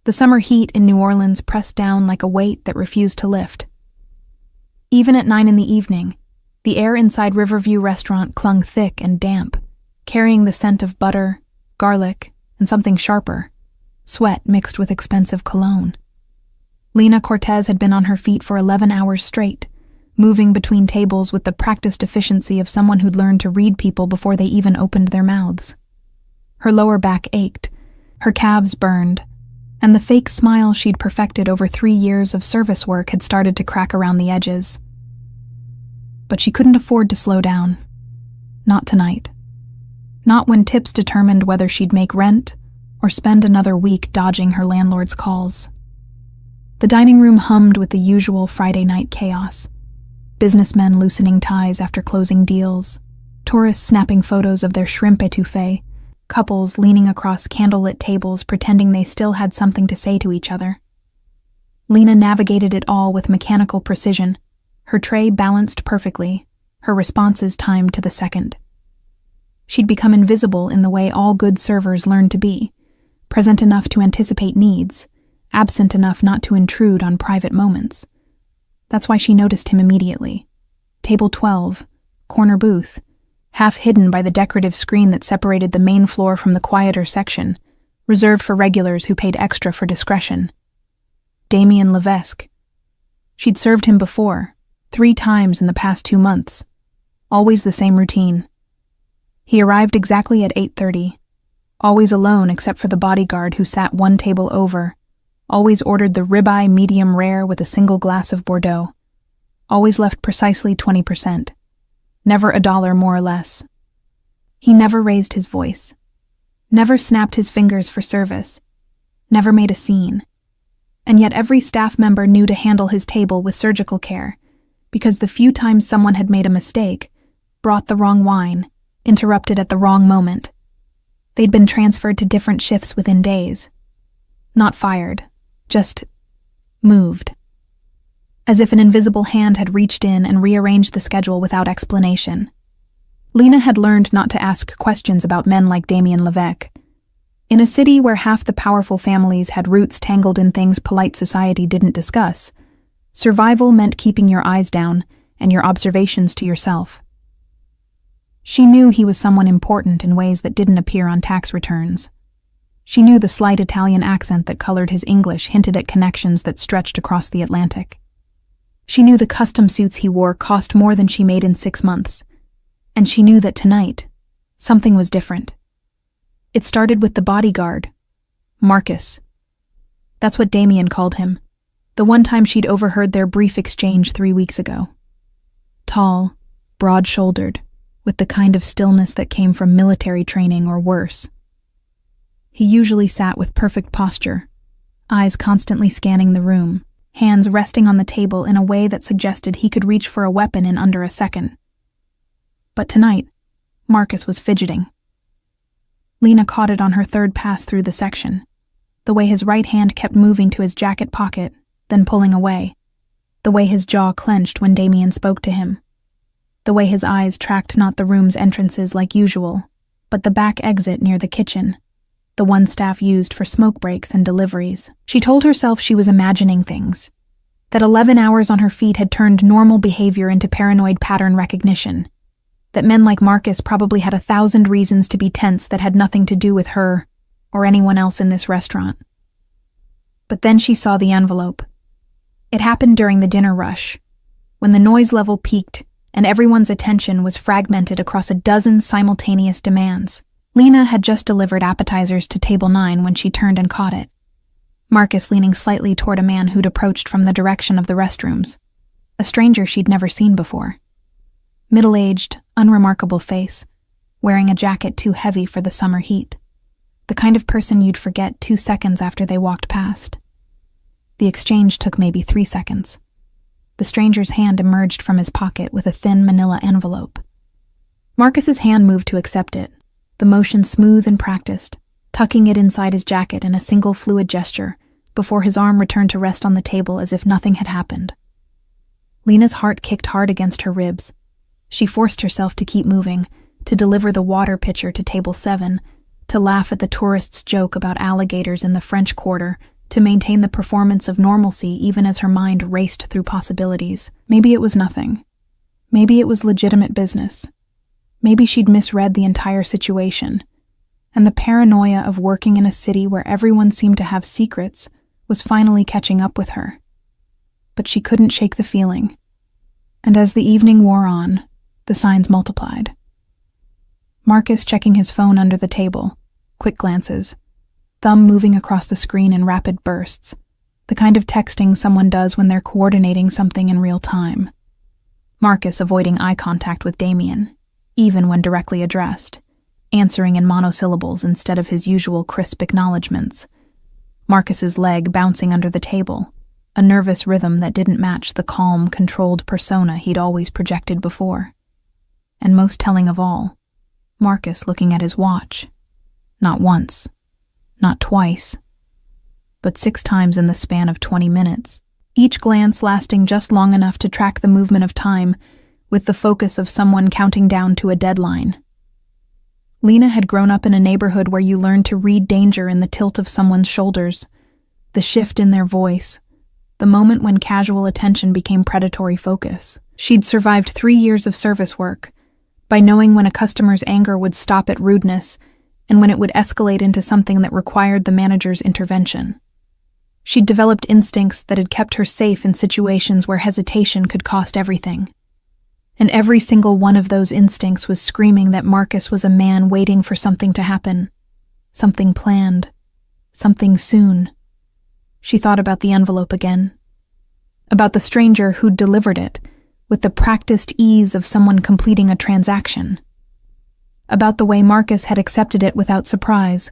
The summer heat in New Orleans pressed down like a weight that refused to lift. Even at 9 p.m, the air inside Riverview Restaurant clung thick and damp, carrying the scent of butter, garlic, and something sharper, sweat mixed with expensive cologne. Lena Cortez had been on her feet for 11 hours straight, moving between tables with the practiced efficiency of someone who'd learned to read people before they even opened their mouths. Her lower back ached, her calves burned, and the fake smile she'd perfected over 3 years of service work had started to crack around the edges. But she couldn't afford to slow down. Not tonight. Not when tips determined whether she'd make rent or spend another week dodging her landlord's calls. The dining room hummed with the usual Friday night chaos. Businessmen loosening ties after closing deals, tourists snapping photos of their shrimp etouffee, couples leaning across candlelit tables pretending they still had something to say to each other. Lena navigated it all with mechanical precision, her tray balanced perfectly, her responses timed to the second. She'd become invisible in the way all good servers learn to be, present enough to anticipate needs, absent enough not to intrude on private moments. That's why she noticed him immediately. Table 12, corner booth, half hidden by the decorative screen that separated the main floor from the quieter section, reserved for regulars who paid extra for discretion. Damien Levesque. She'd served him before, 3 times in the past 2 months. Always the same routine. He arrived exactly at 8:30, always alone except for the bodyguard who sat 1 table over, always ordered the ribeye medium rare with a single glass of Bordeaux, always left precisely 20%, never $1 more or less. He never raised his voice, never snapped his fingers for service, never made a scene. And yet every staff member knew to handle his table with surgical care, because the few times someone had made a mistake, brought the wrong wine, interrupted at the wrong moment, they'd been transferred to different shifts within days. Not fired, just moved. As if an invisible hand had reached in and rearranged the schedule without explanation. Lena had learned not to ask questions about men like Damien Levesque. In a city where half the powerful families had roots tangled in things polite society didn't discuss, survival meant keeping your eyes down and your observations to yourself. She knew he was someone important in ways that didn't appear on tax returns. She knew the slight Italian accent that colored his English hinted at connections that stretched across the Atlantic. She knew the custom suits he wore cost more than she made in 6 months, and she knew that tonight, something was different. It started with the bodyguard, Marcus. That's what Damien called him, the one time she'd overheard their brief exchange 3 weeks ago. Tall, broad-shouldered, with the kind of stillness that came from military training or worse. He usually sat with perfect posture, eyes constantly scanning the room, hands resting on the table in a way that suggested he could reach for a weapon in under a second. But tonight, Marcus was fidgeting. Lena caught it on her third pass through the section, the way his right hand kept moving to his jacket pocket, then pulling away, the way his jaw clenched when Damien spoke to him, the way his eyes tracked not the room's entrances like usual, but the back exit near the kitchen, the one staff used for smoke breaks and deliveries. She told herself she was imagining things, that 11 hours on her feet had turned normal behavior into paranoid pattern recognition, that men like Marcus probably had 1,000 reasons to be tense that had nothing to do with her or anyone else in this restaurant. But then she saw the envelope. It happened during the dinner rush, when the noise level peaked and everyone's attention was fragmented across a dozen simultaneous demands. Lena had just delivered appetizers to table 9 when she turned and caught it. Marcus leaning slightly toward a man who'd approached from the direction of the restrooms, a stranger she'd never seen before. Middle-aged, unremarkable face, wearing a jacket too heavy for the summer heat. The kind of person you'd forget 2 seconds after they walked past. The exchange took maybe 3 seconds. The stranger's hand emerged from his pocket with a thin manila envelope. Marcus's hand moved to accept it, the motion smooth and practiced, tucking it inside his jacket in a single fluid gesture before his arm returned to rest on the table as if nothing had happened. Lena's heart kicked hard against her ribs. She forced herself to keep moving, to deliver the water pitcher to table 7, to laugh at the tourists' joke about alligators in the French Quarter, to maintain the performance of normalcy even as her mind raced through possibilities. Maybe it was nothing. Maybe it was legitimate business. Maybe she'd misread the entire situation, and the paranoia of working in a city where everyone seemed to have secrets was finally catching up with her. But she couldn't shake the feeling, and as the evening wore on, the signs multiplied. Marcus checking his phone under the table, quick glances, thumb moving across the screen in rapid bursts, the kind of texting someone does when they're coordinating something in real time. Marcus avoiding eye contact with Damien, even when directly addressed, answering in monosyllables instead of his usual crisp acknowledgments. Marcus's leg bouncing under the table, a nervous rhythm that didn't match the calm, controlled persona he'd always projected before. And most telling of all, Marcus looking at his watch. Not once, not twice, but 6 times in the span of 20 minutes, each glance lasting just long enough to track the movement of time with the focus of someone counting down to a deadline. Lena had grown up in a neighborhood where you learned to read danger in the tilt of someone's shoulders, the shift in their voice, the moment when casual attention became predatory focus. She'd survived 3 years of service work by knowing when a customer's anger would stop at rudeness and when it would escalate into something that required the manager's intervention. She'd developed instincts that had kept her safe in situations where hesitation could cost everything. And every single one of those instincts was screaming that Marcus was a man waiting for something to happen, something planned, something soon. She thought about the envelope again, about the stranger who'd delivered it with the practiced ease of someone completing a transaction, about the way Marcus had accepted it without surprise,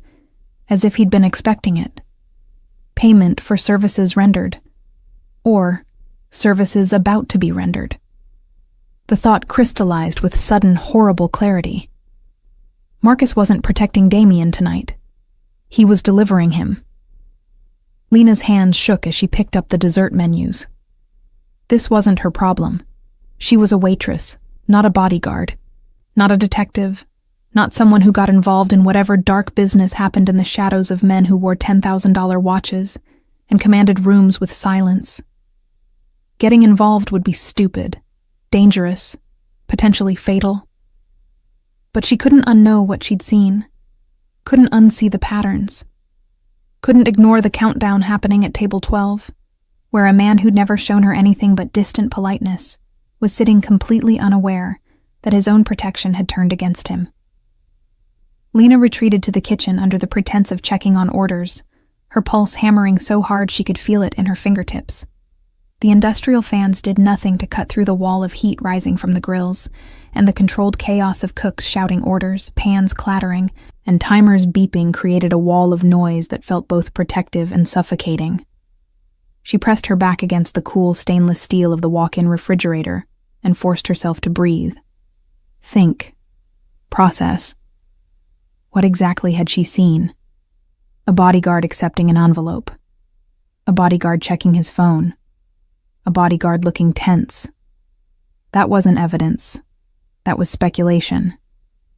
as if he'd been expecting it. Payment for services rendered, or services about to be rendered. The thought crystallized with sudden, horrible clarity. Marcus wasn't protecting Damien tonight. He was delivering him. Lena's hands shook as she picked up the dessert menus. This wasn't her problem. She was a waitress, not a bodyguard, not a detective, not someone who got involved in whatever dark business happened in the shadows of men who wore $10,000 watches and commanded rooms with silence. Getting involved would be stupid, dangerous, potentially fatal. But she couldn't unknow what she'd seen, couldn't unsee the patterns, couldn't ignore the countdown happening at table 12, where a man who'd never shown her anything but distant politeness was sitting completely unaware that his own protection had turned against him. Lena retreated to the kitchen under the pretense of checking on orders, her pulse hammering so hard she could feel it in her fingertips. The industrial fans did nothing to cut through the wall of heat rising from the grills, and the controlled chaos of cooks shouting orders, pans clattering, and timers beeping created a wall of noise that felt both protective and suffocating. She pressed her back against the cool stainless steel of the walk-in refrigerator and forced herself to breathe. Think. Process. What exactly had she seen? A bodyguard accepting an envelope. A bodyguard checking his phone. A bodyguard looking tense. That wasn't evidence. That was speculation.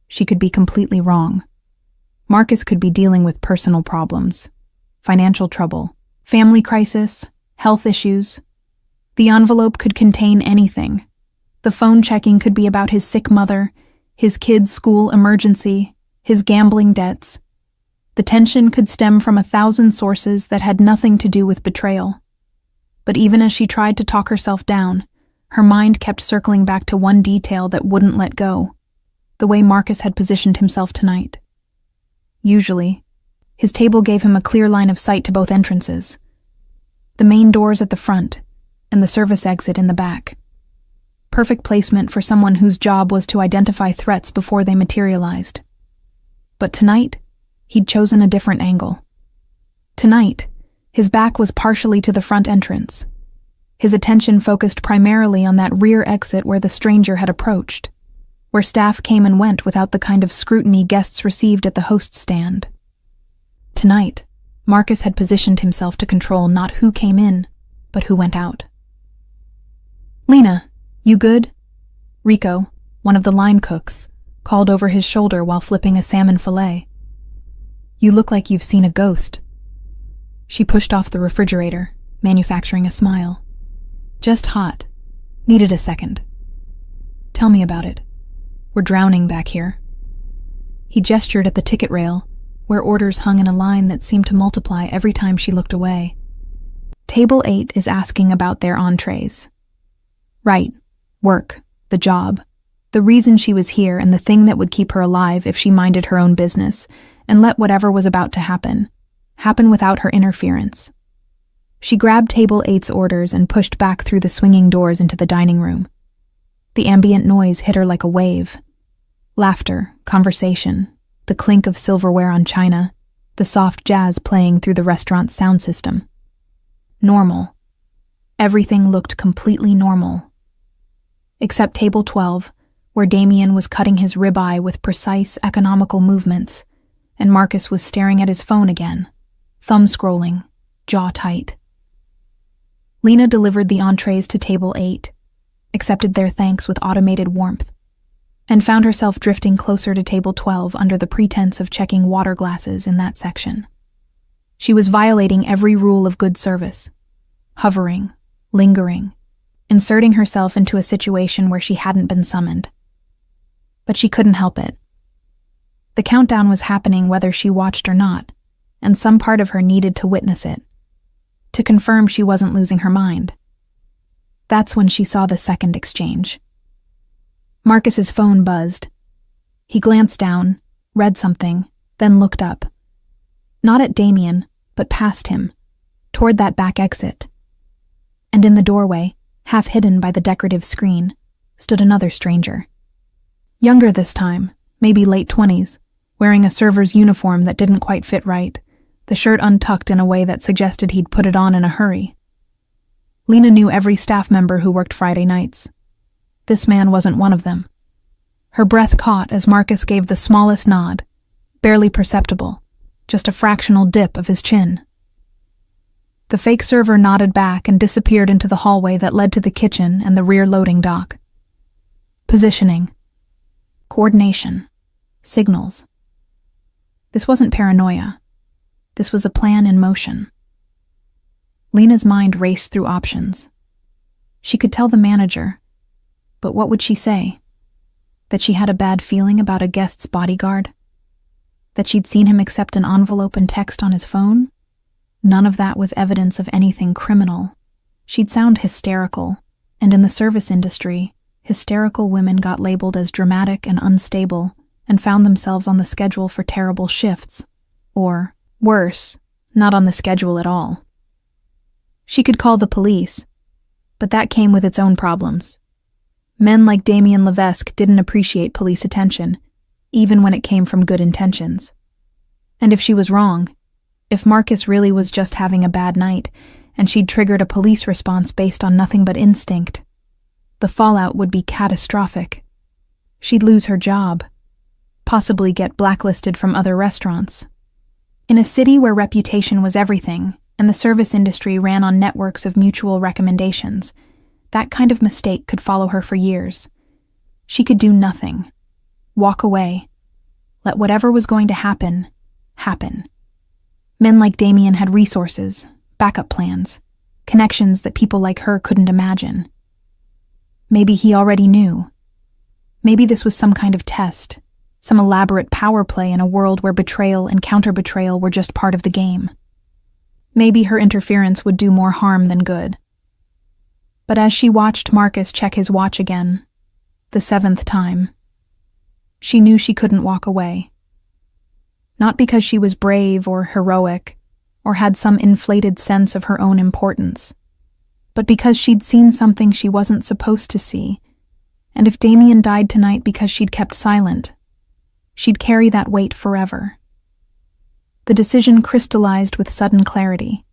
She could be completely wrong. Marcus could be dealing with personal problems, financial trouble, family crisis, health issues. The envelope could contain anything. The phone checking could be about his sick mother, his kid's school emergency, his gambling debts. The tension could stem from 1,000 sources that had nothing to do with betrayal. But even as she tried to talk herself down, her mind kept circling back to one detail that wouldn't let go, the way Marcus had positioned himself tonight. Usually, his table gave him a clear line of sight to both entrances, the main doors at the front and the service exit in the back. Perfect placement for someone whose job was to identify threats before they materialized. But tonight, he'd chosen a different angle. Tonight, his back was partially to the front entrance. His attention focused primarily on that rear exit where the stranger had approached, where staff came and went without the kind of scrutiny guests received at the host stand. Tonight, Marcus had positioned himself to control not who came in, but who went out. "Lena, you good?" Rico, one of the line cooks, called over his shoulder while flipping a salmon fillet. "You look like you've seen a ghost." She pushed off the refrigerator, manufacturing a smile. Just hot. Needed a second. Tell me about it. We're drowning back here. He gestured at the ticket rail, where orders hung in a line that seemed to multiply every time she looked away. Table 8 is asking about their entrees. Right. Work. The job. The reason she was here and the thing that would keep her alive if she minded her own business and let whatever was about to happen without her interference. She grabbed Table 8's orders and pushed back through the swinging doors into the dining room. The ambient noise hit her like a wave. Laughter, conversation, the clink of silverware on china, the soft jazz playing through the restaurant's sound system. Normal. Everything looked completely normal. Except Table 12, where Damien was cutting his ribeye with precise, economical movements, and Marcus was staring at his phone again, thumb scrolling, jaw tight. Lena delivered the entrees to Table 8, accepted their thanks with automated warmth, and found herself drifting closer to Table 12 under the pretense of checking water glasses in that section. She was violating every rule of good service, hovering, lingering, inserting herself into a situation where she hadn't been summoned. But she couldn't help it. The countdown was happening whether she watched or not, and some part of her needed to witness it, to confirm she wasn't losing her mind. That's when she saw the second exchange. Marcus's phone buzzed. He glanced down, read something, then looked up. Not at Damien, but past him, toward that back exit. And in the doorway, half hidden by the decorative screen, stood another stranger. Younger this time, maybe late 20s, wearing a server's uniform that didn't quite fit right, the shirt untucked in a way that suggested he'd put it on in a hurry. Lena knew every staff member who worked Friday nights. This man wasn't one of them. Her breath caught as Marcus gave the smallest nod, barely perceptible, just a fractional dip of his chin. The fake server nodded back and disappeared into the hallway that led to the kitchen and the rear loading dock. Positioning. Coordination. Signals. This wasn't paranoia. This was a plan in motion. Lena's mind raced through options. She could tell the manager, but what would she say? That she had a bad feeling about a guest's bodyguard? That she'd seen him accept an envelope and text on his phone? None of that was evidence of anything criminal. She'd sound hysterical, and in the service industry, hysterical women got labeled as dramatic and unstable and found themselves on the schedule for terrible shifts, or, worse, not on the schedule at all. She could call the police, but that came with its own problems. Men like Damien Levesque didn't appreciate police attention, even when it came from good intentions. And if she was wrong, if Marcus really was just having a bad night and she'd triggered a police response based on nothing but instinct, the fallout would be catastrophic. She'd lose her job, possibly get blacklisted from other restaurants. In a city where reputation was everything, and the service industry ran on networks of mutual recommendations, that kind of mistake could follow her for years. She could do nothing. Walk away. Let whatever was going to happen, happen. Men like Damien had resources, backup plans, connections that people like her couldn't imagine. Maybe he already knew. Maybe this was some kind of test, some elaborate power play in a world where betrayal and counter-betrayal were just part of the game. Maybe her interference would do more harm than good. But as she watched Marcus check his watch again, the 7th time, she knew she couldn't walk away. Not because she was brave or heroic, or had some inflated sense of her own importance, but because she'd seen something she wasn't supposed to see, and if Damien died tonight because she'd kept silent, she'd carry that weight forever. The decision crystallized with sudden clarity.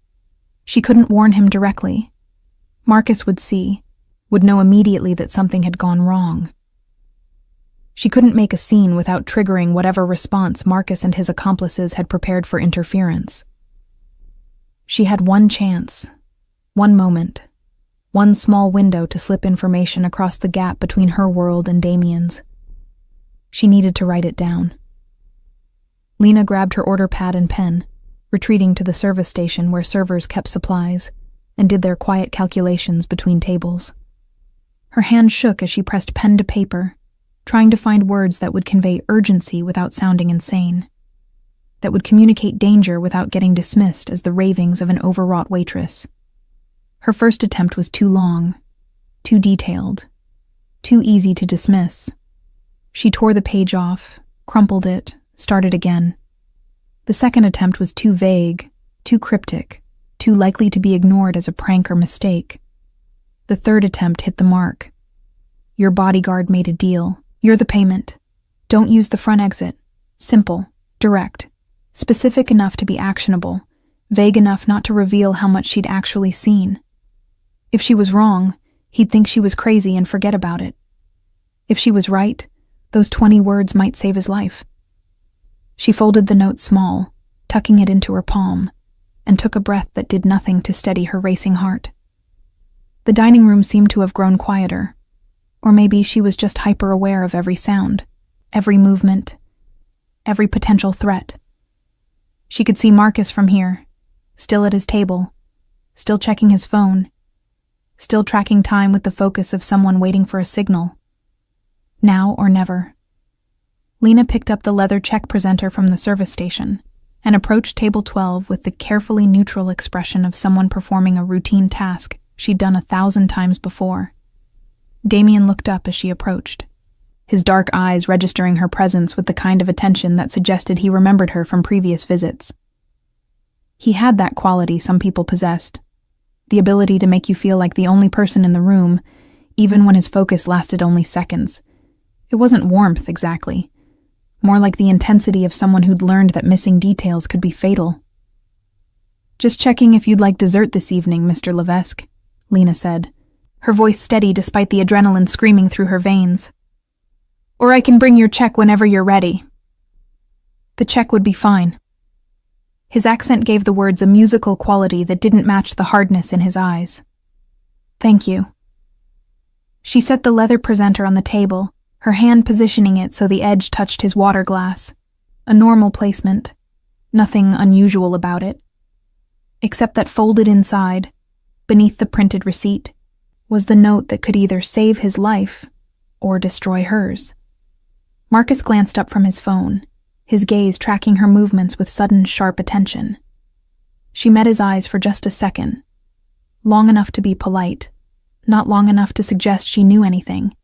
She couldn't warn him directly. Marcus would see, would know immediately that something had gone wrong. She couldn't make a scene without triggering whatever response Marcus and his accomplices had prepared for interference. She had one chance, one moment, one small window to slip information across the gap between her world and Damien's. She needed to write it down. Lena grabbed her order pad and pen, retreating to the service station where servers kept supplies and did their quiet calculations between tables. Her hand shook as she pressed pen to paper, trying to find words that would convey urgency without sounding insane, that would communicate danger without getting dismissed as the ravings of an overwrought waitress. Her first attempt was too long, too detailed, too easy to dismiss. She tore the page off, crumpled it, started again. The second attempt was too vague, too cryptic, too likely to be ignored as a prank or mistake. The third attempt hit the mark. Your bodyguard made a deal. You're the payment. Don't use the front exit. Simple, direct, specific enough to be actionable, vague enough not to reveal how much she'd actually seen. If she was wrong, he'd think she was crazy and forget about it. If she was right, those 20 words might save his life. She folded the note small, tucking it into her palm, and took a breath that did nothing to steady her racing heart. The dining room seemed to have grown quieter, or maybe she was just hyper-aware of every sound, every movement, every potential threat. She could see Marcus from here, still at his table, still checking his phone, still tracking time with the focus of someone waiting for a signal. Now or never. Lena picked up the leather check presenter from the service station and approached table 12 with the carefully neutral expression of someone performing a routine task she'd done 1,000 times before. Damien looked up as she approached, his dark eyes registering her presence with the kind of attention that suggested he remembered her from previous visits. He had that quality some people possessed, the ability to make you feel like the only person in the room, even when his focus lasted only seconds. It wasn't warmth, exactly. More like the intensity of someone who'd learned that missing details could be fatal. "Just checking if you'd like dessert this evening, Mr. Levesque," Lena said, her voice steady despite the adrenaline screaming through her veins. "Or I can bring your check whenever you're ready." The check would be fine. His accent gave the words a musical quality that didn't match the hardness in his eyes. "Thank you." She set the leather presenter on the table, her hand positioning it so the edge touched his water glass. A normal placement, nothing unusual about it. Except that folded inside, beneath the printed receipt, was the note that could either save his life or destroy hers. Marcus glanced up from his phone, his gaze tracking her movements with sudden, sharp attention. She met his eyes for just a second, long enough to be polite, not long enough to suggest she knew anything,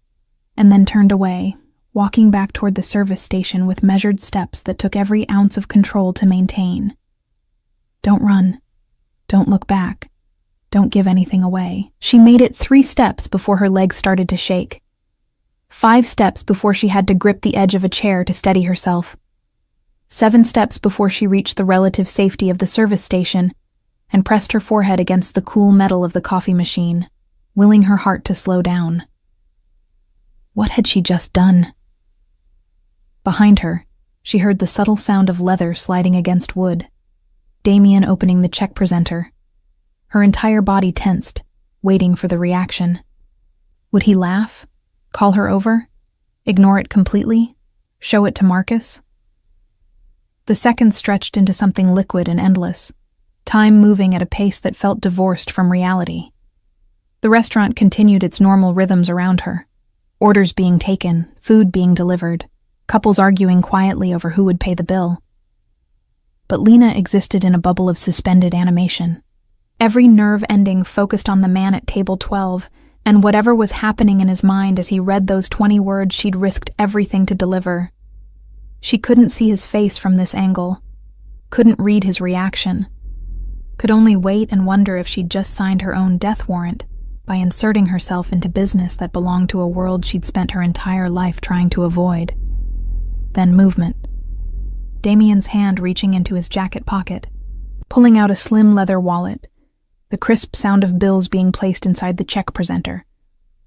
and then turned away, walking back toward the service station with measured steps that took every ounce of control to maintain. Don't run. Don't look back. Don't give anything away. She made it 3 steps before her legs started to shake. 5 steps before she had to grip the edge of a chair to steady herself. 7 steps before she reached the relative safety of the service station and pressed her forehead against the cool metal of the coffee machine, willing her heart to slow down. What had she just done? Behind her, she heard the subtle sound of leather sliding against wood. Damien opening the check presenter. Her entire body tensed, waiting for the reaction. Would he laugh? Call her over? Ignore it completely? Show it to Marcus? The seconds stretched into something liquid and endless, time moving at a pace that felt divorced from reality. The restaurant continued its normal rhythms around her. Orders being taken, food being delivered, couples arguing quietly over who would pay the bill. But Lena existed in a bubble of suspended animation. Every nerve ending focused on the man at table 12, and whatever was happening in his mind as he read those 20 words she'd risked everything to deliver. She couldn't see his face from this angle, couldn't read his reaction, could only wait and wonder if she'd just signed her own death warrant by inserting herself into business that belonged to a world she'd spent her entire life trying to avoid. Then movement. Damien's hand reaching into his jacket pocket, pulling out a slim leather wallet, the crisp sound of bills being placed inside the check presenter,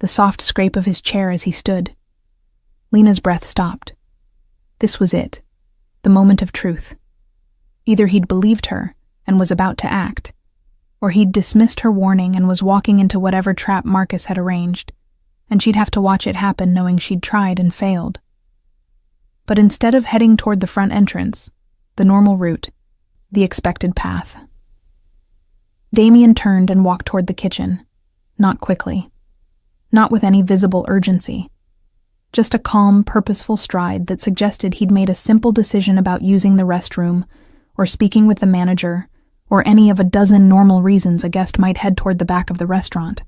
the soft scrape of his chair as he stood. Lena's breath stopped. This was it, the moment of truth. Either he'd believed her and was about to act, or he'd dismissed her warning and was walking into whatever trap Marcus had arranged, and she'd have to watch it happen knowing she'd tried and failed. But instead of heading toward the front entrance, the normal route, the expected path. Damien turned and walked toward the kitchen, not quickly, not with any visible urgency. Just a calm, purposeful stride that suggested he'd made a simple decision about using the restroom, or speaking with the manager, or any of a dozen normal reasons a guest might head toward the back of the restaurant.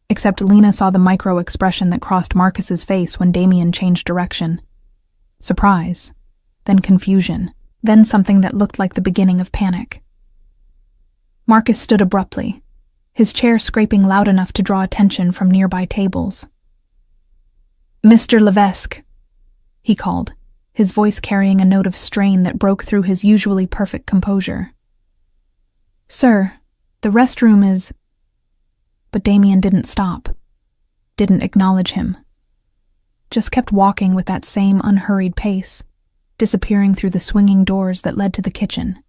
Except Lena saw the micro-expression that crossed Marcus's face when Damien changed direction. Surprise, then confusion, then something that looked like the beginning of panic. Marcus stood abruptly, his chair scraping loud enough to draw attention from nearby tables. "Mr. Levesque," he called, his voice carrying a note of strain that broke through his usually perfect composure. "Sir, the restroom is—" But Damien didn't stop, didn't acknowledge him. Just kept walking with that same unhurried pace, disappearing through the swinging doors that led to the kitchen.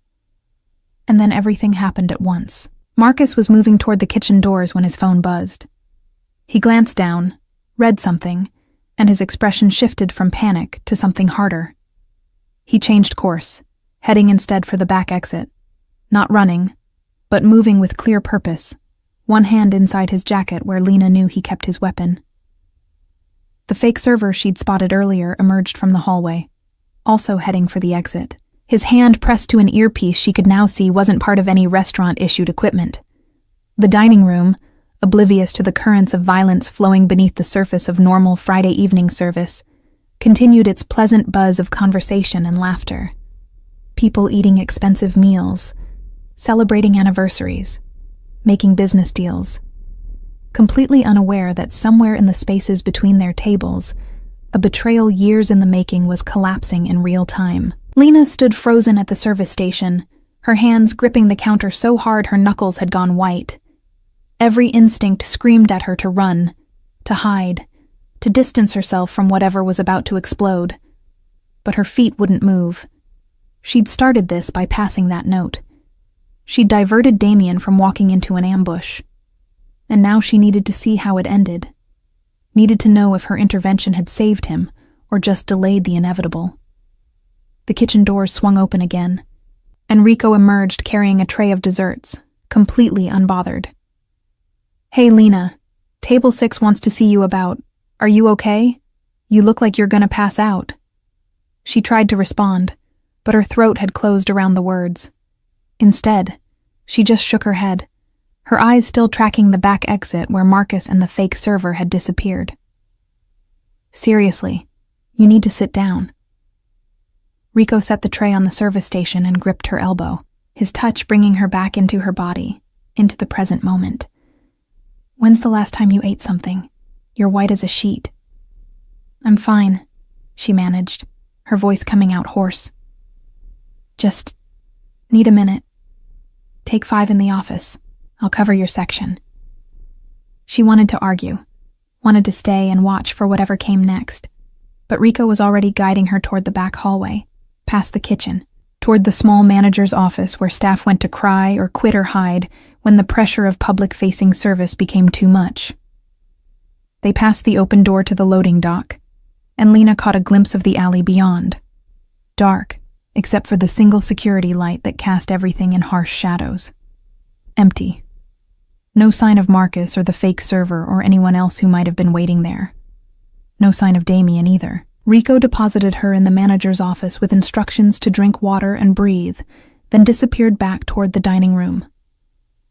And then everything happened at once. Marcus was moving toward the kitchen doors when his phone buzzed. He glanced down, read something, and his expression shifted from panic to something harder. He changed course, heading instead for the back exit, not running, but moving with clear purpose, one hand inside his jacket where Lena knew he kept his weapon. The fake server she'd spotted earlier emerged from the hallway, also heading for the exit. His hand pressed to an earpiece she could now see wasn't part of any restaurant-issued equipment. The dining room, oblivious to the currents of violence flowing beneath the surface of normal Friday evening service, continued its pleasant buzz of conversation and laughter. People eating expensive meals, celebrating anniversaries, making business deals, completely unaware that somewhere in the spaces between their tables, a betrayal years in the making was collapsing in real time. Lena stood frozen at the service station, her hands gripping the counter so hard her knuckles had gone white. Every instinct screamed at her to run, to hide, to distance herself from whatever was about to explode. But her feet wouldn't move. She'd started this by passing that note. She'd diverted Damien from walking into an ambush. And now she needed to see how it ended. Needed to know if her intervention had saved him or just delayed the inevitable. The kitchen doors swung open again, and Rico emerged carrying a tray of desserts, completely unbothered. "Hey, Lena, Table 6 wants to see you about. Are you okay? You look like you're gonna pass out." She tried to respond, but her throat had closed around the words. Instead, she just shook her head, her eyes still tracking the back exit where Marcus and the fake server had disappeared. "Seriously, you need to sit down." Rico set the tray on the service station and gripped her elbow, his touch bringing her back into her body, into the present moment. "When's the last time you ate something? You're white as a sheet." "I'm fine," she managed, her voice coming out hoarse. "Just need a minute. Take 5 in the office. I'll cover your section." She wanted to argue, wanted to stay and watch for whatever came next, but Rico was already guiding her toward the back hallway, past the kitchen, toward the small manager's office where staff went to cry or quit or hide when the pressure of public-facing service became too much. They passed the open door to the loading dock, and Lena caught a glimpse of the alley beyond. Dark, except for the single security light that cast everything in harsh shadows. Empty. No sign of Marcus or the fake server or anyone else who might have been waiting there. No sign of Damien either. Rico deposited her in the manager's office with instructions to drink water and breathe, then disappeared back toward the dining room.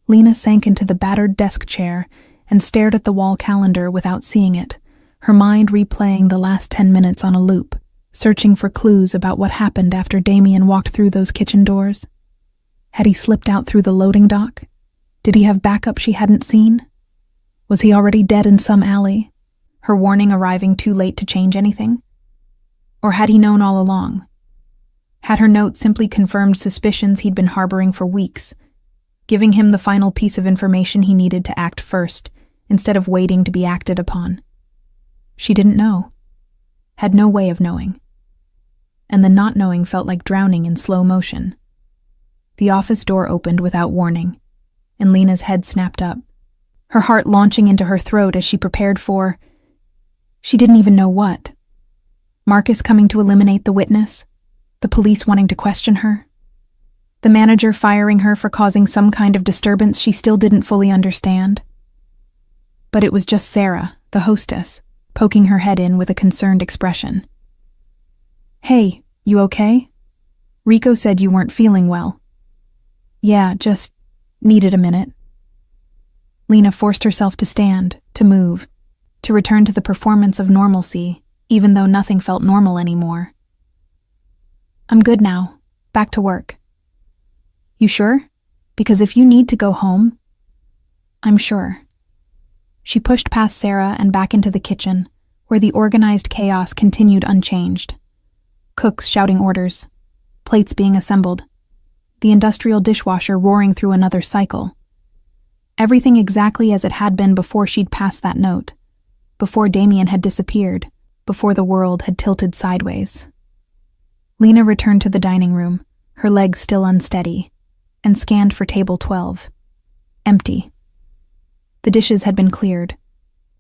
Lena sank into the battered desk chair and stared at the wall calendar without seeing it, her mind replaying the last 10 minutes on a loop, searching for clues about what happened after Damien walked through those kitchen doors. Had he slipped out through the loading dock? Did he have backup she hadn't seen? Was he already dead in some alley, her warning arriving too late to change anything? Or had he known all along? Had her note simply confirmed suspicions he'd been harboring for weeks, giving him the final piece of information he needed to act first, instead of waiting to be acted upon? She didn't know. Had no way of knowing. And the not knowing felt like drowning in slow motion. The office door opened without warning, and Lena's head snapped up, her heart launching into her throat as she prepared for... She didn't even know what. Marcus coming to eliminate the witness? The police wanting to question her? The manager firing her for causing some kind of disturbance she still didn't fully understand. But it was just Sarah, the hostess, poking her head in with a concerned expression. "Hey, you okay? Rico said you weren't feeling well." "Yeah, just needed a minute." Lena forced herself to stand, to move, to return to the performance of normalcy, even though nothing felt normal anymore. "I'm good now. Back to work." "You sure? Because if you need to go home..." "I'm sure." She pushed past Sarah and back into the kitchen, where the organized chaos continued unchanged. Cooks shouting orders, plates being assembled, the industrial dishwasher roaring through another cycle. Everything exactly as it had been before she'd passed that note, before Damien had disappeared, before the world had tilted sideways. Lena returned to the dining room, her legs still unsteady, and scanned for table 12. Empty. The dishes had been cleared.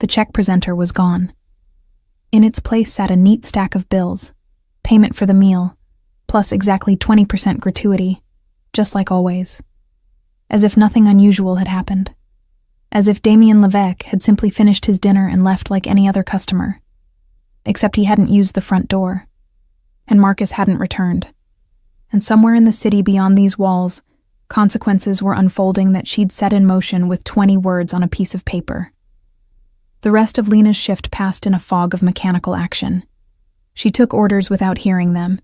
The check presenter was gone. In its place sat a neat stack of bills, payment for the meal, plus exactly 20% gratuity, just like always. As if nothing unusual had happened. As if Damien Levesque had simply finished his dinner and left like any other customer. Except he hadn't used the front door. And Marcus hadn't returned. And somewhere in the city beyond these walls, consequences were unfolding that she'd set in motion with 20 words on a piece of paper. The rest of Lena's shift passed in a fog of mechanical action. She took orders without hearing them,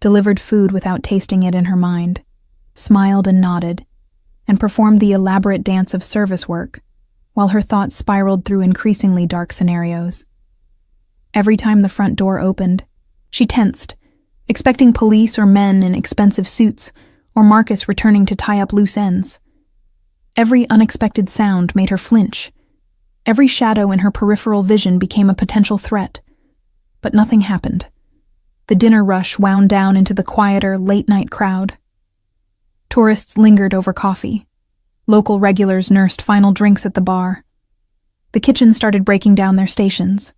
delivered food without tasting it in her mind, smiled and nodded, and performed the elaborate dance of service work, while her thoughts spiraled through increasingly dark scenarios. Every time the front door opened, she tensed, expecting police or men in expensive suits, or Marcus returning to tie up loose ends. Every unexpected sound made her flinch. Every shadow in her peripheral vision became a potential threat. But nothing happened. The dinner rush wound down into the quieter, late-night crowd. Tourists lingered over coffee. Local regulars nursed final drinks at the bar. The kitchen started breaking down their stations.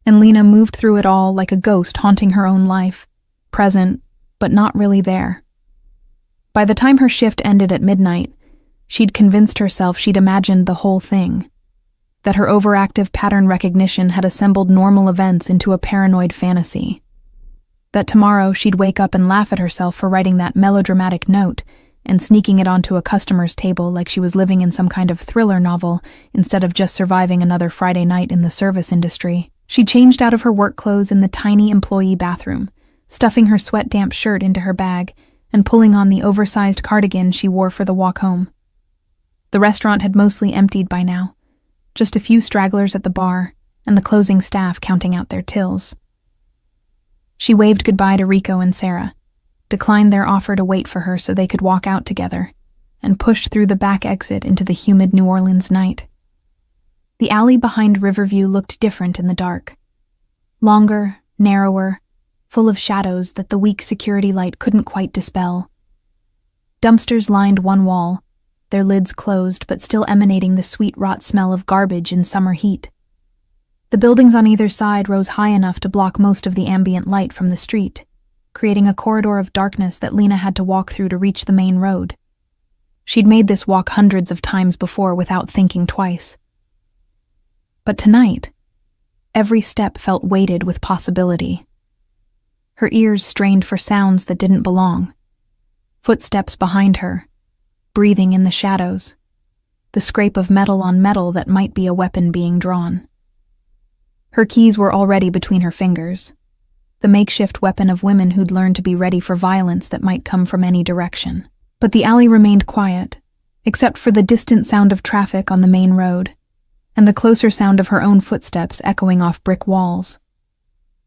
And Lena moved through it all like a ghost haunting her own life, present, but not really there. By the time her shift ended at midnight, she'd convinced herself she'd imagined the whole thing, that her overactive pattern recognition had assembled normal events into a paranoid fantasy, that tomorrow she'd wake up and laugh at herself for writing that melodramatic note and sneaking it onto a customer's table like she was living in some kind of thriller novel instead of just surviving another Friday night in the service industry. She changed out of her work clothes in the tiny employee bathroom, stuffing her sweat-damp shirt into her bag and pulling on the oversized cardigan she wore for the walk home. The restaurant had mostly emptied by now, just a few stragglers at the bar and the closing staff counting out their tills. She waved goodbye to Rico and Sarah, declined their offer to wait for her so they could walk out together, and pushed through the back exit into the humid New Orleans night. The alley behind Riverview looked different in the dark. Longer, narrower, full of shadows that the weak security light couldn't quite dispel. Dumpsters lined one wall, their lids closed but still emanating the sweet rot smell of garbage in summer heat. The buildings on either side rose high enough to block most of the ambient light from the street, creating a corridor of darkness that Lena had to walk through to reach the main road. She'd made this walk hundreds of times before without thinking twice. But tonight, every step felt weighted with possibility. Her ears strained for sounds that didn't belong. Footsteps behind her, breathing in the shadows, the scrape of metal on metal that might be a weapon being drawn. Her keys were already between her fingers, the makeshift weapon of women who'd learned to be ready for violence that might come from any direction. But the alley remained quiet, except for the distant sound of traffic on the main road, and the closer sound of her own footsteps echoing off brick walls.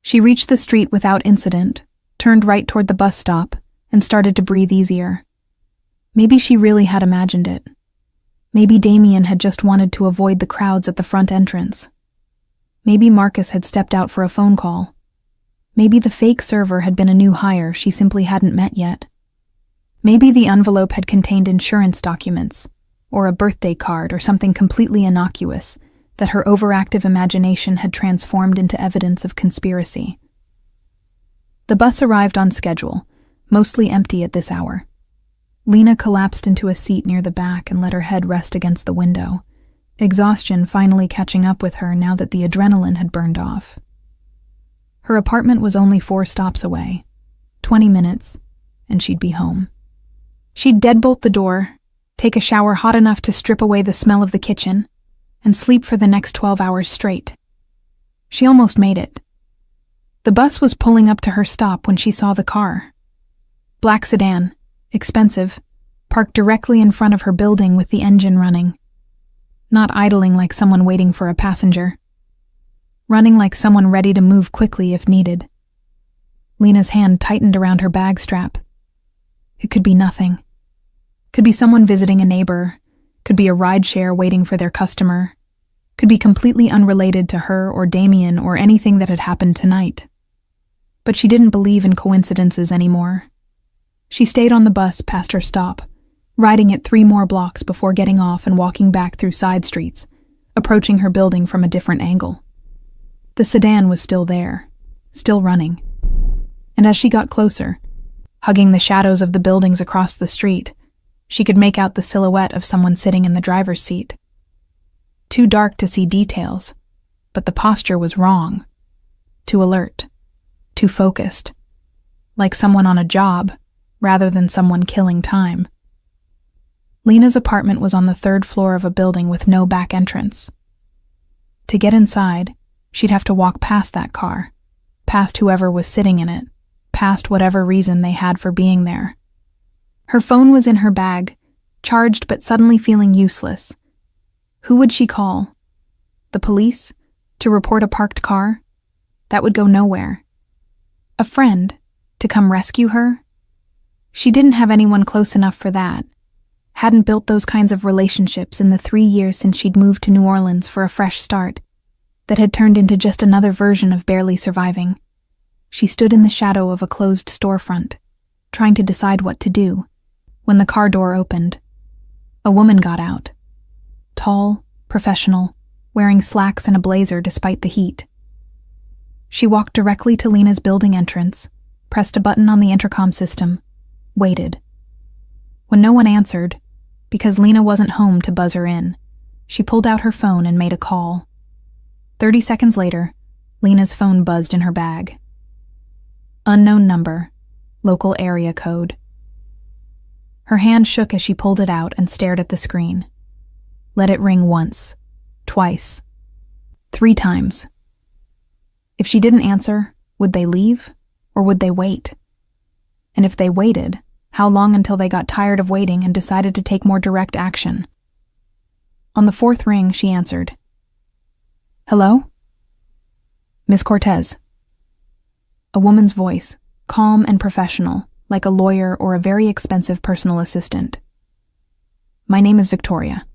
She reached the street without incident, turned right toward the bus stop, and started to breathe easier. Maybe she really had imagined it. Maybe Damien had just wanted to avoid the crowds at the front entrance. Maybe Marcus had stepped out for a phone call. Maybe the fake server had been a new hire she simply hadn't met yet. Maybe the envelope had contained insurance documents, or a birthday card, or something completely innocuous that her overactive imagination had transformed into evidence of conspiracy. The bus arrived on schedule, mostly empty at this hour. Lena collapsed into a seat near the back and let her head rest against the window, exhaustion finally catching up with her now that the adrenaline had burned off. Her apartment was only 4 stops away, 20 minutes, and she'd be home. She'd deadbolt the door, take a shower hot enough to strip away the smell of the kitchen, and sleep for the next 12 hours straight. She almost made it. The bus was pulling up to her stop when she saw the car. Black sedan, expensive, parked directly in front of her building with the engine running. Not idling like someone waiting for a passenger. Running like someone ready to move quickly if needed. Lena's hand tightened around her bag strap. It could be nothing. Could be someone visiting a neighbor. Could be a rideshare waiting for their customer. Could be completely unrelated to her or Damien or anything that had happened tonight. But she didn't believe in coincidences anymore. She stayed on the bus past her stop, riding it 3 more blocks before getting off and walking back through side streets, approaching her building from a different angle. The sedan was still there, still running. And as she got closer, hugging the shadows of the buildings across the street, she could make out the silhouette of someone sitting in the driver's seat. Too dark to see details, but the posture was wrong. Too alert, too focused, like someone on a job rather than someone killing time. Lena's apartment was on the 3rd floor of a building with no back entrance. To get inside, she'd have to walk past that car, past whoever was sitting in it, past whatever reason they had for being there. Her phone was in her bag, charged but suddenly feeling useless. Who would she call? The police? To report a parked car? That would go nowhere. A friend? To come rescue her? She didn't have anyone close enough for that. Hadn't built those kinds of relationships in the 3 years since she'd moved to New Orleans for a fresh start, that had turned into just another version of barely surviving. She stood in the shadow of a closed storefront, trying to decide what to do, when the car door opened. A woman got out. Tall, professional, wearing slacks and a blazer despite the heat. She walked directly to Lena's building entrance, pressed a button on the intercom system, waited. When no one answered, because Lena wasn't home to buzz her in, she pulled out her phone and made a call. 30 seconds later, Lena's phone buzzed in her bag. Unknown number, local area code. Her hand shook as she pulled it out and stared at the screen. Let it ring once, twice, 3 times. If she didn't answer, would they leave, or would they wait? And if they waited, how long until they got tired of waiting and decided to take more direct action? On the 4th ring, she answered. Hello? Miss Cortez. A woman's voice, calm and professional, like a lawyer or a very expensive personal assistant. My name is Victoria.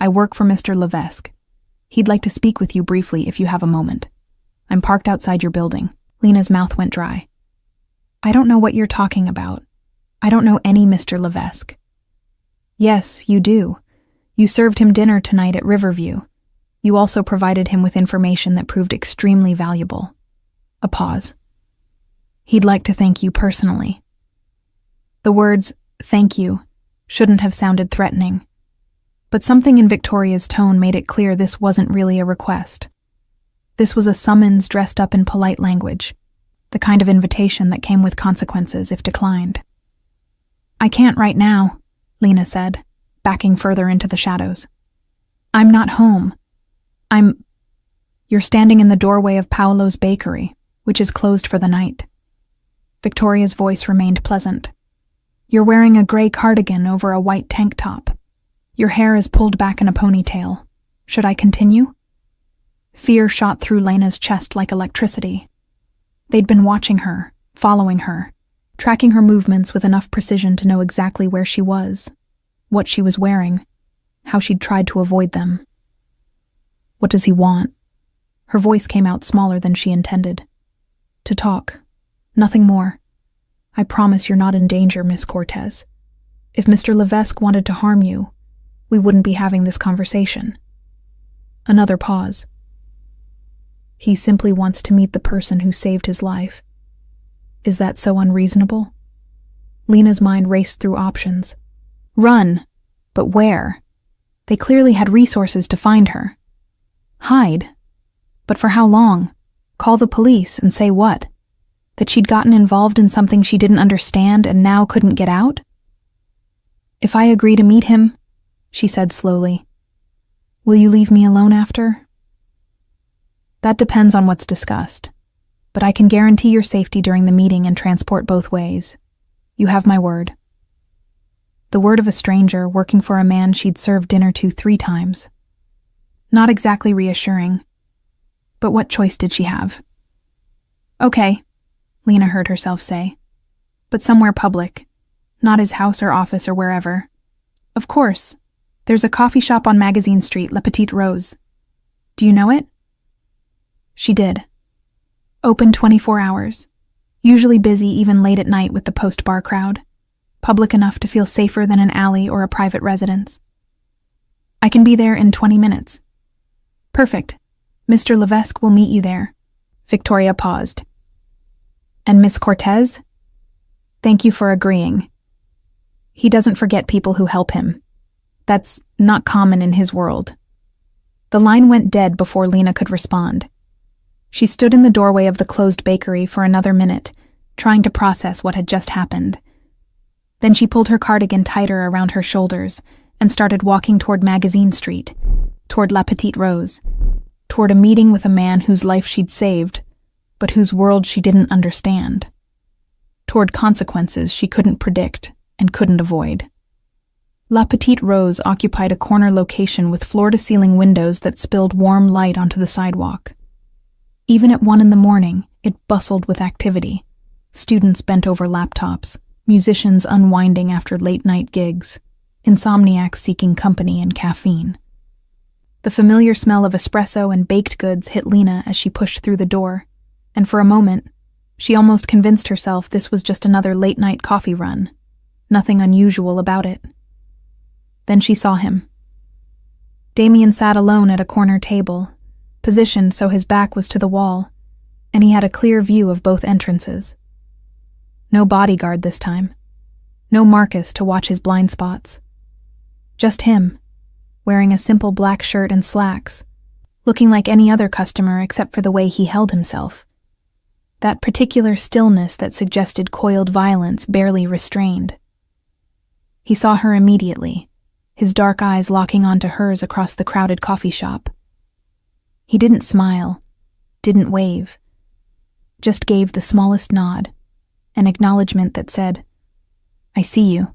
I work for Mr. Levesque. He'd like to speak with you briefly if you have a moment. I'm parked outside your building. Lena's mouth went dry. I don't know what you're talking about. I don't know any Mr. Levesque. Yes, you do. You served him dinner tonight at Riverview. You also provided him with information that proved extremely valuable. A pause. He'd like to thank you personally. The words, thank you, shouldn't have sounded threatening. But something in Victoria's tone made it clear this wasn't really a request. This was a summons dressed up in polite language, the kind of invitation that came with consequences if declined. I can't right now, Lena said, backing further into the shadows. I'm not home. You're standing in the doorway of Paolo's bakery, which is closed for the night. Victoria's voice remained pleasant. You're wearing a gray cardigan over a white tank top. Your hair is pulled back in a ponytail. Should I continue? Fear shot through Lena's chest like electricity. They'd been watching her, following her, tracking her movements with enough precision to know exactly where she was, what she was wearing, how she'd tried to avoid them. What does he want? Her voice came out smaller than she intended. To talk. Nothing more. I promise you're not in danger, Miss Cortez. If Mr. Levesque wanted to harm you, we wouldn't be having this conversation. Another pause. He simply wants to meet the person who saved his life. Is that so unreasonable? Lena's mind raced through options. Run. But where? They clearly had resources to find her. Hide. But for how long? Call the police and say what? That she'd gotten involved in something she didn't understand and now couldn't get out? If I agree to meet him, she said slowly, will you leave me alone after? That depends on what's discussed, but I can guarantee your safety during the meeting and transport both ways. You have my word. The word of a stranger working for a man she'd served dinner to 3 times. Not exactly reassuring, but what choice did she have? Okay, Lena heard herself say, but somewhere public, not his house or office or wherever. Of course, there's a coffee shop on Magazine Street, La Petite Rose. Do you know it? She did. Open 24 hours, usually busy even late at night with the post-bar crowd. Public enough to feel safer than an alley or a private residence. I can be there in 20 minutes. Perfect. Mr. Levesque will meet you there. Victoria paused. And Miss Cortez? Thank you for agreeing. He doesn't forget people who help him. That's not common in his world. The line went dead before Lena could respond. She stood in the doorway of the closed bakery for another minute, trying to process what had just happened. Then she pulled her cardigan tighter around her shoulders and started walking toward Magazine Street, toward La Petite Rose, toward a meeting with a man whose life she'd saved, but whose world she didn't understand, toward consequences she couldn't predict and couldn't avoid. La Petite Rose occupied a corner location with floor-to-ceiling windows that spilled warm light onto the sidewalk. Even at 1 a.m, it bustled with activity. Students bent over laptops, musicians unwinding after late-night gigs, insomniacs seeking company and caffeine. The familiar smell of espresso and baked goods hit Lena as she pushed through the door, and for a moment, she almost convinced herself this was just another late-night coffee run. Nothing unusual about it. Then she saw him. Damien sat alone at a corner table, positioned so his back was to the wall, and he had a clear view of both entrances. No bodyguard this time. No Marcus to watch his blind spots. Just him, wearing a simple black shirt and slacks, looking like any other customer except for the way he held himself. That particular stillness that suggested coiled violence barely restrained. He saw her immediately, his dark eyes locking onto hers across the crowded coffee shop. He didn't smile, didn't wave, just gave the smallest nod, an acknowledgement that said, I see you.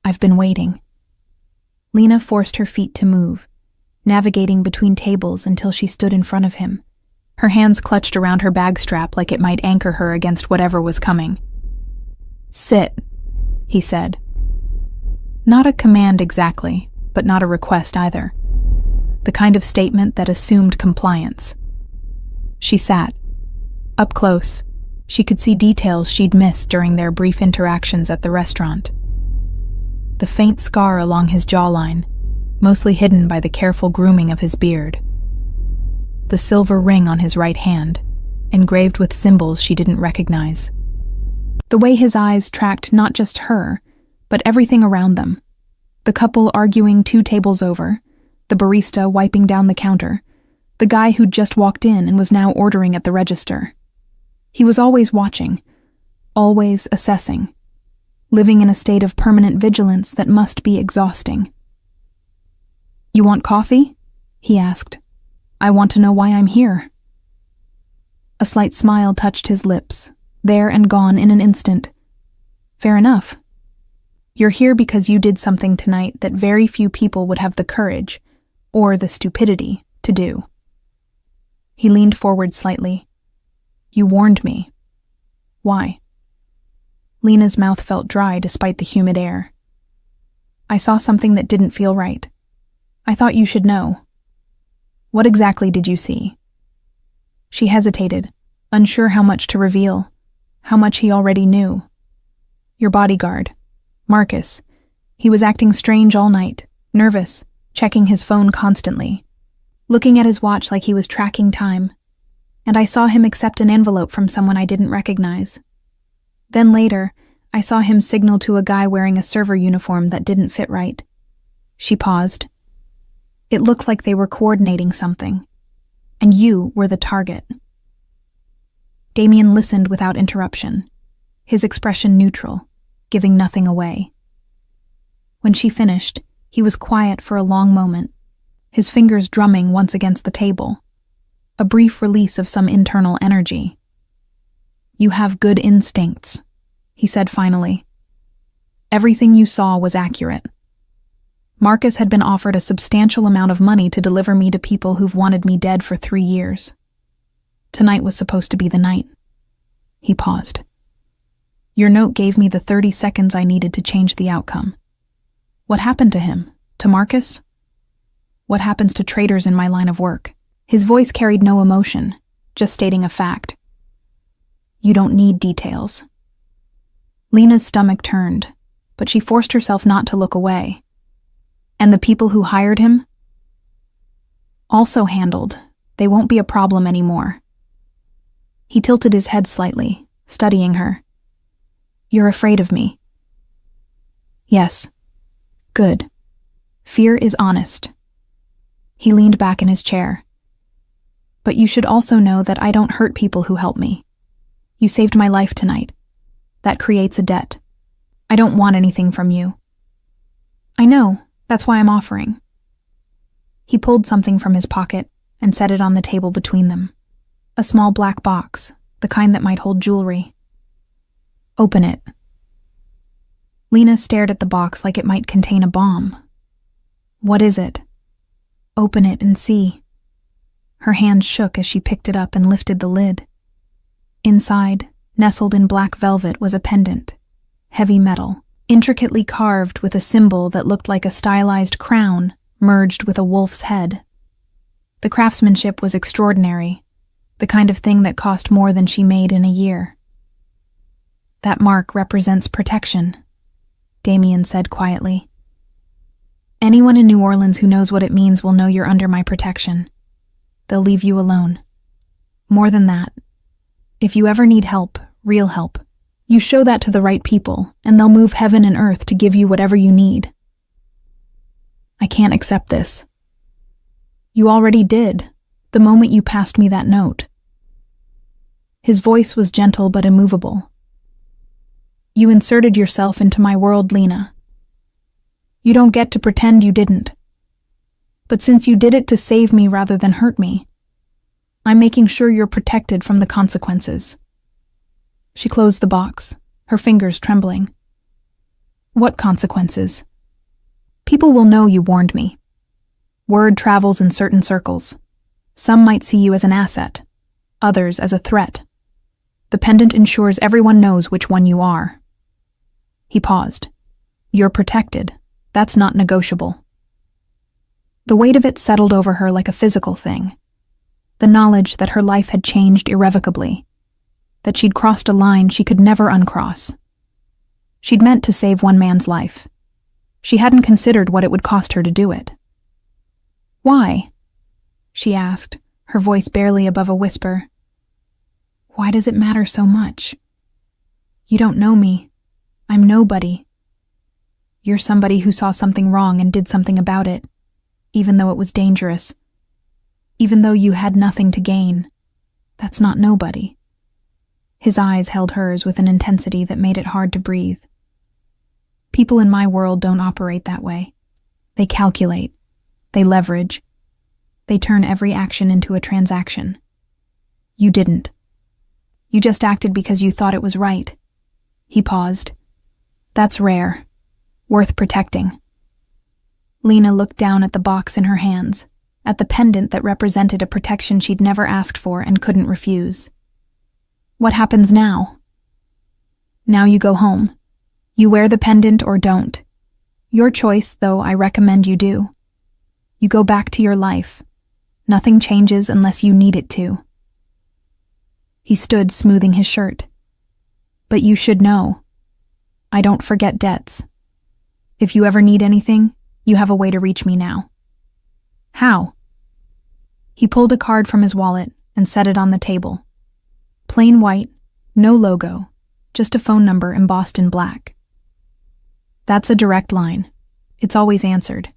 I've been waiting. Lena forced her feet to move, navigating between tables until she stood in front of him, her hands clutched around her bag strap like it might anchor her against whatever was coming. Sit, he said. Not a command exactly, but not a request either. The kind of statement that assumed compliance. She sat. Up close, she could see details she'd missed during their brief interactions at the restaurant. The faint scar along his jawline, mostly hidden by the careful grooming of his beard. The silver ring on his right hand, engraved with symbols she didn't recognize. The way his eyes tracked not just her, but everything around them. The couple arguing 2 tables over, the barista wiping down the counter, the guy who'd just walked in and was now ordering at the register. He was always watching, always assessing, living in a state of permanent vigilance that must be exhausting. You want coffee? He asked. I want to know why I'm here. A slight smile touched his lips, there and gone in an instant. Fair enough. You're here because you did something tonight that very few people would have the courage, or the stupidity, to do. He leaned forward slightly. You warned me. Why? Lena's mouth felt dry despite the humid air. I saw something that didn't feel right. I thought you should know. What exactly did you see? She hesitated, unsure how much to reveal, how much he already knew. Your bodyguard, Marcus. He was acting strange all night, nervous, checking his phone constantly, looking at his watch like he was tracking time. And I saw him accept an envelope from someone I didn't recognize. Then later, I saw him signal to a guy wearing a server uniform that didn't fit right. She paused. It looked like they were coordinating something, and you were the target. Damien listened without interruption, his expression neutral, giving nothing away. When she finished, he was quiet for a long moment, his fingers drumming once against the table, a brief release of some internal energy. "You have good instincts," he said finally. "Everything you saw was accurate. Marcus had been offered a substantial amount of money to deliver me to people who've wanted me dead for 3 years. Tonight was supposed to be the night." He paused. "Your note gave me the 30 seconds I needed to change the outcome. What happened to him? To Marcus? What happens to traitors in my line of work?" His voice carried no emotion, just stating a fact. "You don't need details." Lena's stomach turned, but she forced herself not to look away. "And the people who hired him?" "Also handled. They won't be a problem anymore." He tilted his head slightly, studying her. "You're afraid of me?" "Yes." "Good. Fear is honest." He leaned back in his chair. "But you should also know that I don't hurt people who help me. You saved my life tonight. That creates a debt. I don't want anything from you." "I know. That's why I'm offering." He pulled something from his pocket and set it on the table between them. A small black box, the kind that might hold jewelry. "Open it." Lena stared at the box like it might contain a bomb. "What is it?" "Open it and see." Her hands shook as she picked it up and lifted the lid. Inside, nestled in black velvet, was a pendant, heavy metal, intricately carved with a symbol that looked like a stylized crown merged with a wolf's head. The craftsmanship was extraordinary, the kind of thing that cost more than she made in a year. "That mark represents protection," Damien said quietly. "Anyone in New Orleans who knows what it means will know you're under my protection. They'll leave you alone. More than that, if you ever need help, real help, you show that to the right people, and they'll move heaven and earth to give you whatever you need." "I can't accept this." "You already did, the moment you passed me that note." His voice was gentle but immovable. "You inserted yourself into my world, Lena. You don't get to pretend you didn't. But since you did it to save me rather than hurt me, I'm making sure you're protected from the consequences." She closed the box, her fingers trembling. "What consequences?" "People will know you warned me. Word travels in certain circles. Some might see you as an asset, others as a threat. The pendant ensures everyone knows which one you are." He paused. "You're protected. That's not negotiable." The weight of it settled over her like a physical thing. The knowledge that her life had changed irrevocably, that she'd crossed a line she could never uncross. She'd meant to save one man's life. She hadn't considered what it would cost her to do it. "Why?" she asked, her voice barely above a whisper. "Why does it matter so much? You don't know me. I'm nobody. You're somebody who saw something wrong and did something about it, even though it was dangerous. Even though you had nothing to gain. That's not nobody." His eyes held hers with an intensity that made it hard to breathe. "People in my world don't operate that way. They calculate. They leverage. They turn every action into a transaction. You didn't. You just acted because you thought it was right." He paused. "That's rare. Worth protecting." Lena looked down at the box in her hands, at the pendant that represented a protection she'd never asked for and couldn't refuse. "What happens now?" "Now you go home. You wear the pendant or don't. Your choice, though I recommend you do. You go back to your life. Nothing changes unless you need it to." He stood smoothing his shirt. "But you should know. I don't forget debts. If you ever need anything, you have a way to reach me now." "How?" He pulled a card from his wallet and set it on the table. Plain white, no logo, just a phone number embossed in black. "That's a direct line. It's always answered.